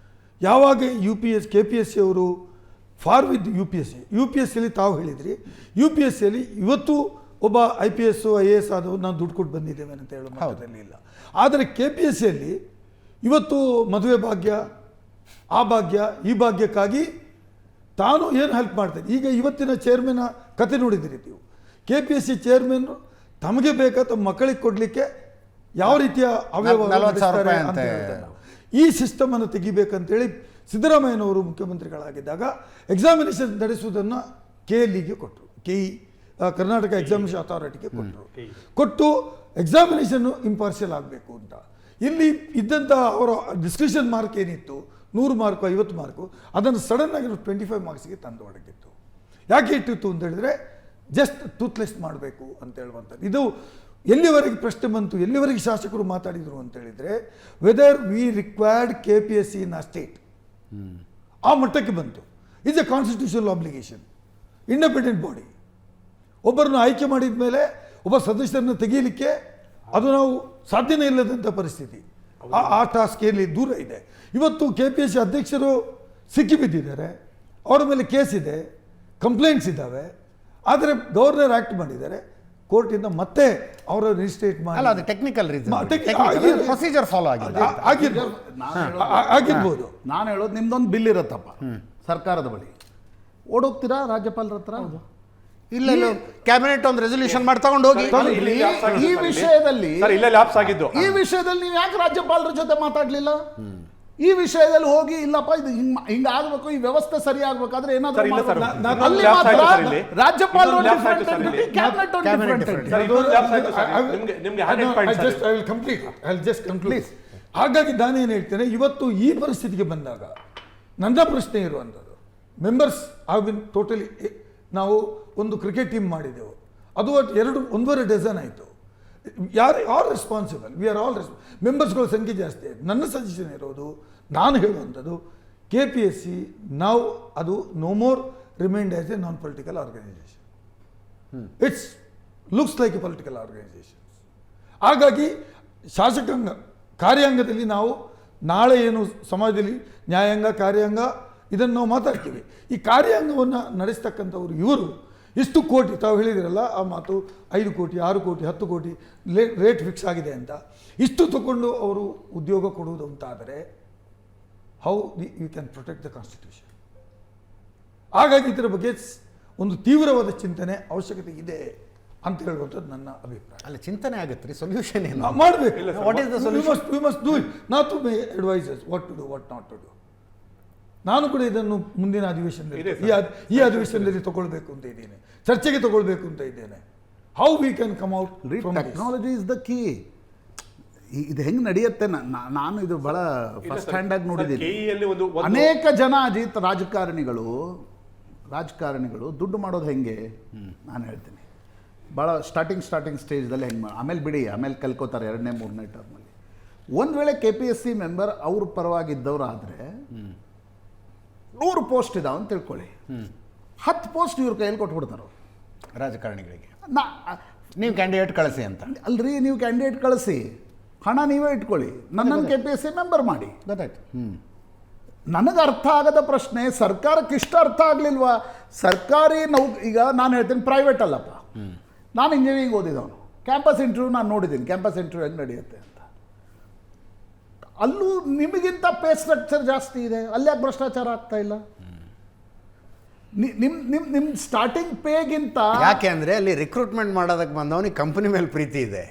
ಯಾವಾಗ KPSC ಅವರು ಫಾರ್ ವಿತ್ UPSCಯಲ್ಲಿ ತಾವು ಹೇಳಿದ್ರಿ, UPSCಯಲ್ಲಿ ಇವತ್ತು ಒಬ್ಬ IPS IAS ಆದವರು ನಾವು ದುಡ್ಡು ಕೊಟ್ಟು ಬಂದಿದ್ದೇವೆ ಅಂತ ಹೇಳೋ ಮಟ್ಟದಲ್ಲಿ ಇಲ್ಲ. ಆದರೆ KPSCಯಲ್ಲಿ ಇವತ್ತು ಮದುವೆ ಭಾಗ್ಯ, ಆ ಭಾಗ್ಯ, ಈ ಭಾಗ್ಯಕ್ಕಾಗಿ ತಾನು ಏನು ಹೆಲ್ಪ್ ಮಾಡ್ತಾರೆ. ಈಗ ಇವತ್ತಿನ ಚೇರ್ಮನ್ ಕತೆ ನೋಡಿದಿರಿ ನೀವು. KPSC ಚೇರ್ಮನ್ ತಮಗೆ ಬೇಕಾ ತಮ್ಮ ಮಕ್ಕಳಿಗೆ ಕೊಡಲಿಕ್ಕೆ ಯಾವ ರೀತಿಯ ಅವಯವ ಅಂತ ಹೇಳ್ತಾರೆ. ಈ ಸಿಸ್ಟಮನ್ನು ತೆಗಿಬೇಕಂತೇಳಿ ಸಿದ್ದರಾಮಯ್ಯನವರು ಮುಖ್ಯಮಂತ್ರಿಗಳಾಗಿದ್ದಾಗ ಎಕ್ಸಾಮಿನೇಷನ್ ನಡೆಸುವುದನ್ನು KLEಗೆ ಕೊಟ್ಟರು, ಕರ್ನಾಟಕ ಎಕ್ಸಾಮಿನೇಷನ್ ಅಥಾರಿಟಿಗೆ ಕೊಟ್ಟು ಎಕ್ಸಾಮಿನೇಷನ್ನು ಇಂಪಾರ್ಷಿಯಲ್ ಆಗಬೇಕು ಅಂತ. ಇಲ್ಲಿ ಇದ್ದಂಥ ಅವರ ಡಿಸ್ಕ್ರಿಷನ್ ಮಾರ್ಕ್ ಏನಿತ್ತು 100 ಮಾರ್ಕು 50 ಮಾರ್ಕು, ಅದನ್ನು ಸಡನ್ನಾಗಿ 25 ಮಾರ್ಕ್ಸ್ಗೆ ತಂದು ಒಡಗಿತ್ತು. ಯಾಕೆ ಇಟ್ಟಿತ್ತು ಅಂತ ಹೇಳಿದ್ರೆ ಜಸ್ಟ್ ಟೂತ್ಲೆಸ್ ಮಾಡಬೇಕು ಅಂತ ಹೇಳುವಂಥದ್ದು. ಇದು ಎಲ್ಲಿವರೆಗೆ ಪ್ರಶ್ನೆ ಬಂತು, ಎಲ್ಲಿವರೆಗೆ ಶಾಸಕರು ಮಾತಾಡಿದರು ಅಂತ ಹೇಳಿದರೆ ವೆದರ್ ವಿ ರಿಕ್ವೈರ್ಡ್ KPSC ಇನ್ ಆ ಸ್ಟೇಟ್, ಆ ಮಟ್ಟಕ್ಕೆ ಬಂತು. Is A constitutional obligation, independent body. ಒಬ್ಬರನ್ನು ಆಯ್ಕೆ ಮಾಡಿದ ಮೇಲೆ ಒಬ್ಬ ಸದಸ್ಯರನ್ನು ತೆಗೀಲಿಕ್ಕೆ ಅದು ನಾವು ಸಾಧ್ಯನೇ ಇಲ್ಲದಂಥ ಪರಿಸ್ಥಿತಿ. ಆ ಟಾಸ್ಕ್ ಎಲ್ಲಿ ದೂರ ಇದೆ. ಇವತ್ತು KPSC ಅಧ್ಯಕ್ಷರು ಸಿಕ್ಕಿಬಿದ್ದಿದ್ದಾರೆ, ಅವರ ಮೇಲೆ ಕೇಸ್ ಇದೆ, ಕಂಪ್ಲೇಂಟ್ಸ್ ಇದ್ದಾವೆ. ಆದರೆ ಗವರ್ನರ್ ಆ್ಯಕ್ಟ್ ಮಾಡಿದ್ದಾರೆ, ಕೋರ್ಟಿಂದ ಮತ್ತೆ ಅವರ ರಿಜಿಸ್ಟ್ರೇಟ್ ಮಾಡಿ. ಅಲ್ಲ, ಅದು ಟೆಕ್ನಿಕಲ್ ರೀಸನ್, ಪ್ರೊಸೀಜರ್ ಫಾಲೋ ಆಗಿರ್ಬೋದು. ನಾನು ಹೇಳೋದು ನಿಮ್ದೊಂದು ಬಿಲ್ ಇರುತ್ತಪ್ಪ ಸರ್ಕಾರದ ಬಳಿ, ಓಡೋಗ್ತೀರಾ ರಾಜ್ಯಪಾಲರ ಹತ್ರ? ಇಲ್ಲ, ಕ್ಯಾಬಿನೆಟ್ ಒಂದು ರೆಸೊಲ್ಯೂಷನ್ ಮಾಡಿ ತಗೊಂಡು ಹೋಗಿ. ಈ ವಿಷಯದಲ್ಲಿ ಈ ವಿಷಯದಲ್ಲಿ ನೀವು ಯಾಕೆ ರಾಜ್ಯಪಾಲರ ಜೊತೆ ಮಾತಾಡ್ಲಿಲ್ಲ? ಈ ವಿಷಯದಲ್ಲಿ ಹೋಗಿ ಇಲ್ಲಪ್ಪ ಇದು ಹಿಂಗ ಆಗ್ಬೇಕು, ಈ ವ್ಯವಸ್ಥೆ ಸರಿ ಆಗ್ಬೇಕಾದ್ರೆ ಏನಾದ್ರು ರಾಜ್ಯಪಾಲರು ಹಾಗಾಗಿ ನಾನೇನು ಹೇಳ್ತೇನೆ, ಇವತ್ತು ಈ ಪರಿಸ್ಥಿತಿಗೆ ಬಂದಾಗ ನನ್ನ ಪ್ರಶ್ನೆ ಇರುವಂಥದ್ದು, ಮೆಂಬರ್ಸ್ ಹ್ಯಾವ್ ಬಿನ್ ಟೋಟಲಿ, ನಾವು ಒಂದು ಕ್ರಿಕೆಟ್ ಟೀಮ್ ಮಾಡಿದೆವು, ಅದು 1.5 ಡಜನ್ ಆಯಿತು. Are responsible, we are all ಮೆಂಬರ್ಸ್ಗಳ ಸಂಖ್ಯೆ ಜಾಸ್ತಿ ಆಯಿತು. ನನ್ನ ಸಜೆಷನ್ ಇರೋದು, ನಾನು ಹೇಳುವಂಥದ್ದು, KPSC ನಾವು ಅದು no more remind as a non political organisation. It's looks like a political organisation. ಹಾಗಾಗಿ ಶಾಸಕಾಂಗ ಕಾರ್ಯಾಂಗದಲ್ಲಿ ನಾವು ನಾಳೆ ಏನು ಸಮಾಜದಲ್ಲಿ ನ್ಯಾಯಾಂಗ ಕಾರ್ಯಾಂಗ ಇದನ್ನು ನಾವು ಮಾತಾಡ್ತೀವಿ. ಈ ಕಾರ್ಯಾಂಗವನ್ನು ನಡೆಸ್ತಕ್ಕಂಥವ್ರು ಇವರು ಇಷ್ಟು ಕೋಟಿ, ತಾವು ಹೇಳಿದಿರಲ್ಲ ಆ ಮಾತು, 5 ಕೋಟಿ 6 ಕೋಟಿ 10 ಕೋಟಿ ರೇಟ್ ಫಿಕ್ಸ್ ಆಗಿದೆ ಅಂತ, ಇಷ್ಟು ತಗೊಂಡು ಅವರು ಉದ್ಯೋಗ ಕೊಡುವುದು ಅಂತಾದರೆ how you can protect the constitution. ಹಾಗಾಗಿ ಇದರ ಬಗ್ಗೆ ಒಂದು ತೀವ್ರವಾದ ಚಿಂತನೆ ಅವಶ್ಯಕತೆ ಇದೆ ಅಂತ ಹೇಳುವಂಥದ್ದು ನನ್ನ ಅಭಿಪ್ರಾಯ. ಅಲ್ಲ, ಚಿಂತನೆ ಆಗುತ್ತೆ ರೀ, ಸೊಲ್ಯೂಷನ್ ಏನು ಮಾಡಬೇಕು. What is the solution? We must do it, not to may advises what to do, what not to do. ನಾನು ಕೂಡ ಇದನ್ನು ಮುಂದಿನ ಅಧಿವೇಶನದಲ್ಲಿ ಈ ಅಧಿವೇಶನದಲ್ಲಿ ತಗೊಳ್ಬೇಕು ಅಂತ ಇದ್ದೇನೆ, ಚರ್ಚೆಗೆ ತಗೊಳ್ಬೇಕು ಅಂತ ಇದ್ದೇನೆ. How we can come out. Technology is the key. ಇದು ಹೆಂಗೆ ನಡೆಯುತ್ತೆ, ನಾನು ಇದು ಬಹಳ ಫಸ್ಟ್ ಹ್ಯಾಂಡ್ ಆಗಿ ನೋಡಿದ್ದೀನಿ. ಅನೇಕ ಜನ ಅಜಿತ್ ರಾಜಕಾರಣಿಗಳು ದುಡ್ಡು ಮಾಡೋದು ಹೆಂಗೆ ನಾನು ಹೇಳ್ತೀನಿ. ಭಾಳ ಸ್ಟಾರ್ಟಿಂಗ್ ಸ್ಟೇಜ್ದಲ್ಲಿ ಹೆಂಗೆ ಆಮೇಲೆ ಬಿಡಿ, ಆಮೇಲೆ ಕಲ್ಕೋತಾರೆ 2ನೇ 3ನೇ ಟರ್ಮಲ್ಲಿ. ಒಂದು ವೇಳೆ KPSC ಮೆಂಬರ್ ಅವ್ರ ಪರವಾಗಿದ್ದವ್ರು ಆದರೆ 100 ಪೋಸ್ಟ್ ಇದಾವೆ ಅಂತ ತಿಳ್ಕೊಳ್ಳಿ, 10 ಪೋಸ್ಟ್ ಇವ್ರ ಕೈಯಲ್ಲಿ ಕೊಟ್ಬಿಡ್ತಾರೆ ರಾಜಕಾರಣಿಗಳಿಗೆ. ನೀವು ಕ್ಯಾಂಡಿಡೇಟ್ ಕಳಿಸಿ ಅಂತ ಅಲ್ರಿ, ನೀವು ಕ್ಯಾಂಡಿಡೇಟ್ ಕಳಿಸಿ, ಹಣ ನೀವೇ ಇಟ್ಕೊಳ್ಳಿ, ನನ್ನನ್ನು KPSC ಮೆಂಬರ್ ಮಾಡಿ. ಗೊತ್ತಾಯ್ತು. ನನಗೆ ಅರ್ಥ ಆಗದ ಪ್ರಶ್ನೆ, ಸರ್ಕಾರಕ್ಕೆ ಇಷ್ಟ ಅರ್ಥ ಆಗಲಿಲ್ವಾ? ಸರ್ಕಾರಿ ಈಗ ನಾನು ಹೇಳ್ತೀನಿ ಪ್ರೈವೇಟ್ ಅಲ್ಲಪ್ಪ, ನಾನು ಇಂಜಿನಿಯರಿಂಗ್ ಓದಿದವನು, ಕ್ಯಾಂಪಸ್ ಇಂಟರ್ವ್ಯೂ ನಾನು ನೋಡಿದ್ದೀನಿ, ಕ್ಯಾಂಪಸ್ ಇಂಟರ್ವ್ಯೂ ಹೆಂಗೆ ನಡೆಯುತ್ತೆ ಅಂತ. ಅಲ್ಲೂ ನಿಮಗಿಂತ ಪೇ ಸ್ಟ್ರಕ್ಚರ್ ಜಾಸ್ತಿ ಇದೆ, ಅಲ್ಲಿ ಯಾಕೆ ಭ್ರಷ್ಟಾಚಾರ ಆಗ್ತಾ ಇಲ್ಲ? ನಿಮ್ಮ ಸ್ಟಾರ್ಟಿಂಗ್ ಪೇಗಿಂತ ಯಾಕೆ ಅಂದರೆ ಅಲ್ಲಿ ರಿಕ್ರೂಟ್ಮೆಂಟ್ ಮಾಡೋದಕ್ಕೆ ಬಂದವನಿಗೆ ಕಂಪನಿ ಮೇಲೆ ಪ್ರೀತಿ ಇದೆ,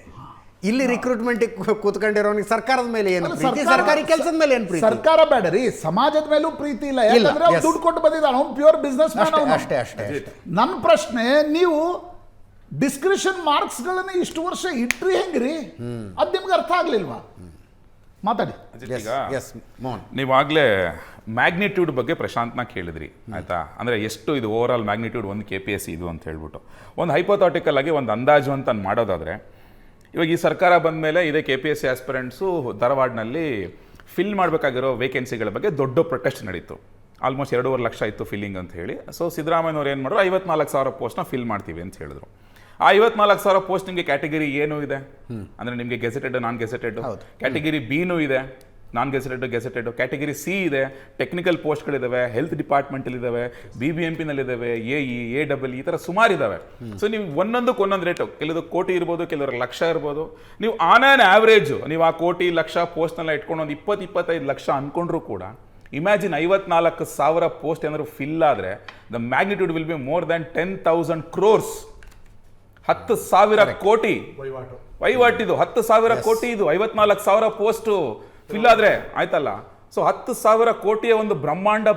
ಇಲ್ಲಿ ರಿಕ್ರೂಟ್ಮೆಂಟಿಗೆ ಕೂತ್ಕೊಂಡಿರೋನಿಗೆ ಸರ್ಕಾರದ ಮೇಲೆ ಏನು ಪ್ರೀತಿ, ಸರ್ಕಾರಿ ಕೆಲಸದ ಮೇಲೆ ಏನು ಪ್ರೀತಿ? ಸರ್ಕಾರ ಬೇಡ ರೀ, ಸಮಾಜದ ಮೇಲೂ ಪ್ರೀತಿ ಇಲ್ಲ, ಯಾಕಂದ್ರೆ ಅವ್ನು ದುಡ್ಡು ಕೊಟ್ಟು ಬಂದಿದ್ದಾನೆ, ಅವ್ನು ಪ್ಯೂರ್ ಬಿಸ್ನೆಸ್ ಮ್ಯಾನ್. ಅಷ್ಟೇ. ನನ್ನ ಪ್ರಶ್ನೆ, ನೀವು ಡಿಸ್ಕ್ರಿಷನ್ ಮಾರ್ಕ್ಸ್ಗಳನ್ನ ಇಷ್ಟು ವರ್ಷ ಇಟ್ರಿ ಹೆಂಗ್ರಿ? ಅದು ನಿಮ್ಗೆ ಅರ್ಥ ಆಗ್ಲಿಲ್ವಾ? ಮಾತಾಡಿ. ನೀವಾಗಲೇ ಮ್ಯಾಗ್ನಿಟ್ಯೂಡ್ ಬಗ್ಗೆ ಪ್ರಶಾಂತ್ನ ಕೇಳಿದ್ರಿ, ಆಯಿತಾ? ಅಂದರೆ ಎಷ್ಟು ಇದು ಓವರ್ ಆಲ್ ಮ್ಯಾಗ್ನಿಟ್ಯೂಡ್ ಒಂದು KPSC ಇದು ಅಂತ ಹೇಳ್ಬಿಟ್ಟು ಒಂದು ಹೈಪೋಥಾಟಿಕಲ್ ಆಗಿ ಒಂದು ಅಂದಾಜು ಅಂತ ಮಾಡೋದಾದರೆ, ಇವಾಗ ಈ ಸರ್ಕಾರ ಬಂದ ಮೇಲೆ ಇದೇ KPSC ಆಸ್ಪಿರೆಂಟ್ಸು ಧಾರವಾಡನಲ್ಲಿ ಫಿಲ್ ಮಾಡಬೇಕಾಗಿರೋ ವೇಕೆನ್ಸಿಗಳ ಬಗ್ಗೆ ದೊಡ್ಡ ಪ್ರೊಟೆಸ್ಟ್ ನಡೀತು. ಆಲ್ಮೋಸ್ಟ್ 2.5 ಲಕ್ಷ ಇತ್ತು ಫಿಲ್ಲಿಂಗ್ ಅಂತ ಹೇಳಿ. ಸೊ ಸಿದ್ದರಾಮಯ್ಯನವ್ರು ಏನು ಮಾಡಿದ್ರು, 54,000 ಪೋಸ್ಟ್ನ ಫಿಲ್ ಮಾಡ್ತೀವಿ ಅಂತ ಹೇಳಿದ್ರು. ಆ 54,000 ಪೋಸ್ಟ್ ನಿಮಗೆ ಕ್ಯಾಟಗರಿ ಏನೂ ಇದೆ, ಅಂದರೆ ನಿಮಗೆ ಗೆಸೆಟೆಡ್, ನಾನ್ ಗೆಸೆಟೆಡ್. ಕ್ಯಾಟಗರಿ ಬಿನೂ ಇದೆ, ನಾನ್ ಗೆಸೆಟೆಡ್, ಗೆಸೆಟೆಡ್. ಕ್ಯಾಟಗರಿ ಸಿ ಇದೆ, ಟೆಕ್ನಿಕಲ್ ಪೋಸ್ಟ್ಗಳಿದ್ದಾವೆ, ಹೆಲ್ತ್ ಡಿಪಾರ್ಟ್ಮೆಂಟಲ್ಲಿದ್ದಾವೆ, BBMP-ನಲ್ಲಿದ್ದಾವೆ, AE, AEE ಈ ಥರ ಸುಮಾರು ಇದ್ದಾವೆ. ಸೊ ನೀವು ಒಂದೊಂದು ರೇಟು, ಕೆಲವು ಕೋಟಿ ಇರ್ಬೋದು, ಕೆಲವರು ಲಕ್ಷ ಇರ್ಬೋದು. ನೀವು ಆನ್ ಆನ್ ಆವ್ರೇಜು ನೀವು ಆ ಕೋಟಿ ಲಕ್ಷ ಪೋಸ್ಟ್ನೆಲ್ಲ ಇಟ್ಕೊಂಡು ಒಂದು 20-25 ಲಕ್ಷ ಅಂದ್ಕೊಂಡ್ರು ಕೂಡ, ಇಮ್ಯಾಜಿನ್ 54,000 ಪೋಸ್ಟ್ ಏನಾದ್ರು ಫಿಲ್ ಆದರೆ the magnitude will be more than 10,000 crores. 10,000 ಕೋಟಿ ವಹಿವಾಟಿದು, 10,000 ಕೋಟಿ ಇದು 54,000 ಪೋಸ್ಟ್ ಫಿಲ್ ಆದ್ರೆ ಆಯ್ತಲ್ಲ. ಸೊ 10,000 ಕೋಟಿಯ ಒಂದು ಬ್ರಹ್ಮಾಂಡ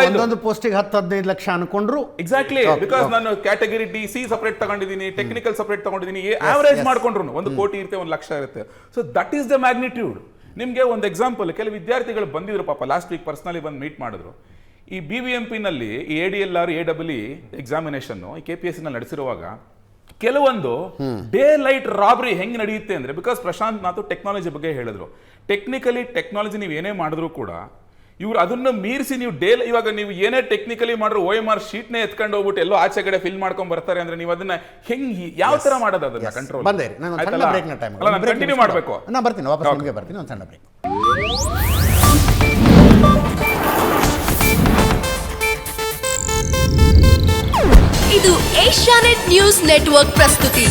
ಒಂದೊಂದು ಪೋಸ್ಟಿಗೆ 10-15 ಲಕ್ಷ ಅನ್ಕೊಂಡ್ರು. ಎಕ್ಸಾಕ್ಟ್ಲಿ, ಬಿಕಾಸ್ ನಾನು ಕ್ಯಾಟಗರಿ ಡಿ ಸಿ ಸಪರೇಟ್ ತಗೊಂಡಿದ್ದೀನಿ, ಟೆಕ್ನಿಕಲ್ ಸಪರೇಟ್ ತಗೊಂಡಿದ್ದೀನಿ, ಆವರೇಜ್ ಮಾಡ್ಕೊಂಡ್ರು 1 ಕೋಟಿ ಇರುತ್ತೆ, 1 ಲಕ್ಷ ಇರುತ್ತೆ. So that is the magnitude. ನಿಮಗೆ ಒಂದು ಎಕ್ಸಾಂಪಲ್, ಕೆಲವು ವಿದ್ಯಾರ್ಥಿಗಳು ಬಂದಿದ್ರು ಪಾಪ, ಲಾಸ್ಟ್ ವೀಕ್ ಪರ್ಸನಲಿ ಬಂದು ಮೀಟ್ ಮಾಡಿದ್ರು. ಈ BBMP-ನಲ್ಲಿ ಈ ADLR AEE ಎಕ್ಸಾಮಿನೇಷನ್ನು ಈ KPSC-ನಲ್ಲಿ ನಡೆಸಿರುವಾಗ ಕೆಲವೊಂದು ಡೇ ಲೈಟ್ ರಾಬರಿ ಹೆಂಗೆ ನಡೆಯುತ್ತೆ ಅಂದರೆ, ಬಿಕಾಸ್ ಪ್ರಶಾಂತ್ ನಾಥ್ ಟೆಕ್ನಾಲಜಿ ಬಗ್ಗೆ ಹೇಳಿದ್ರು. ಟೆಕ್ನಾಲಜಿ ನೀವು ಏನೇ ಮಾಡಿದ್ರು ಕೂಡ ಇವ್ರು ಅದನ್ನು ಮೀರಿಸಿ ನೀವು ಇವಾಗ ನೀವು ಏನೇ ಟೆಕ್ನಿಕಲಿ ಮಾಡಿದ್ರು OMR ಶೀಟ್ನೇ ಎತ್ಕೊಂಡು ಹೋಗ್ಬಿಟ್ಟು ಎಲ್ಲೋ ಆಚೆ ಕಡೆ ಫಿಲ್ ಮಾಡ್ಕೊಂಡು ಬರ್ತಾರೆ ಅಂದ್ರೆ ನೀವು ಅದನ್ನ ಹೆಂಗೆ ಯಾವ ತರ ಮಾಡೋದು ಅದನ್ನ ಕಂಟ್ರೋಲ್? ಕಂಟಿನ್ಯೂ ಮಾಡಬೇಕು. ನಾನು ಬರ್ತೀನಿ, ವಾಪಸ್ ನಿಮಗೆ ಬರ್ತೀನಿ, ಒಂದು ಸಣ್ಣ ಬ್ರೇಕ್. ಇದು ಏಷ್ಯಾನೆಟ್ ನ್ಯೂಸ್ ನೆಟ್ವರ್ಕ್ ಪ್ರಸ್ತುತಿ.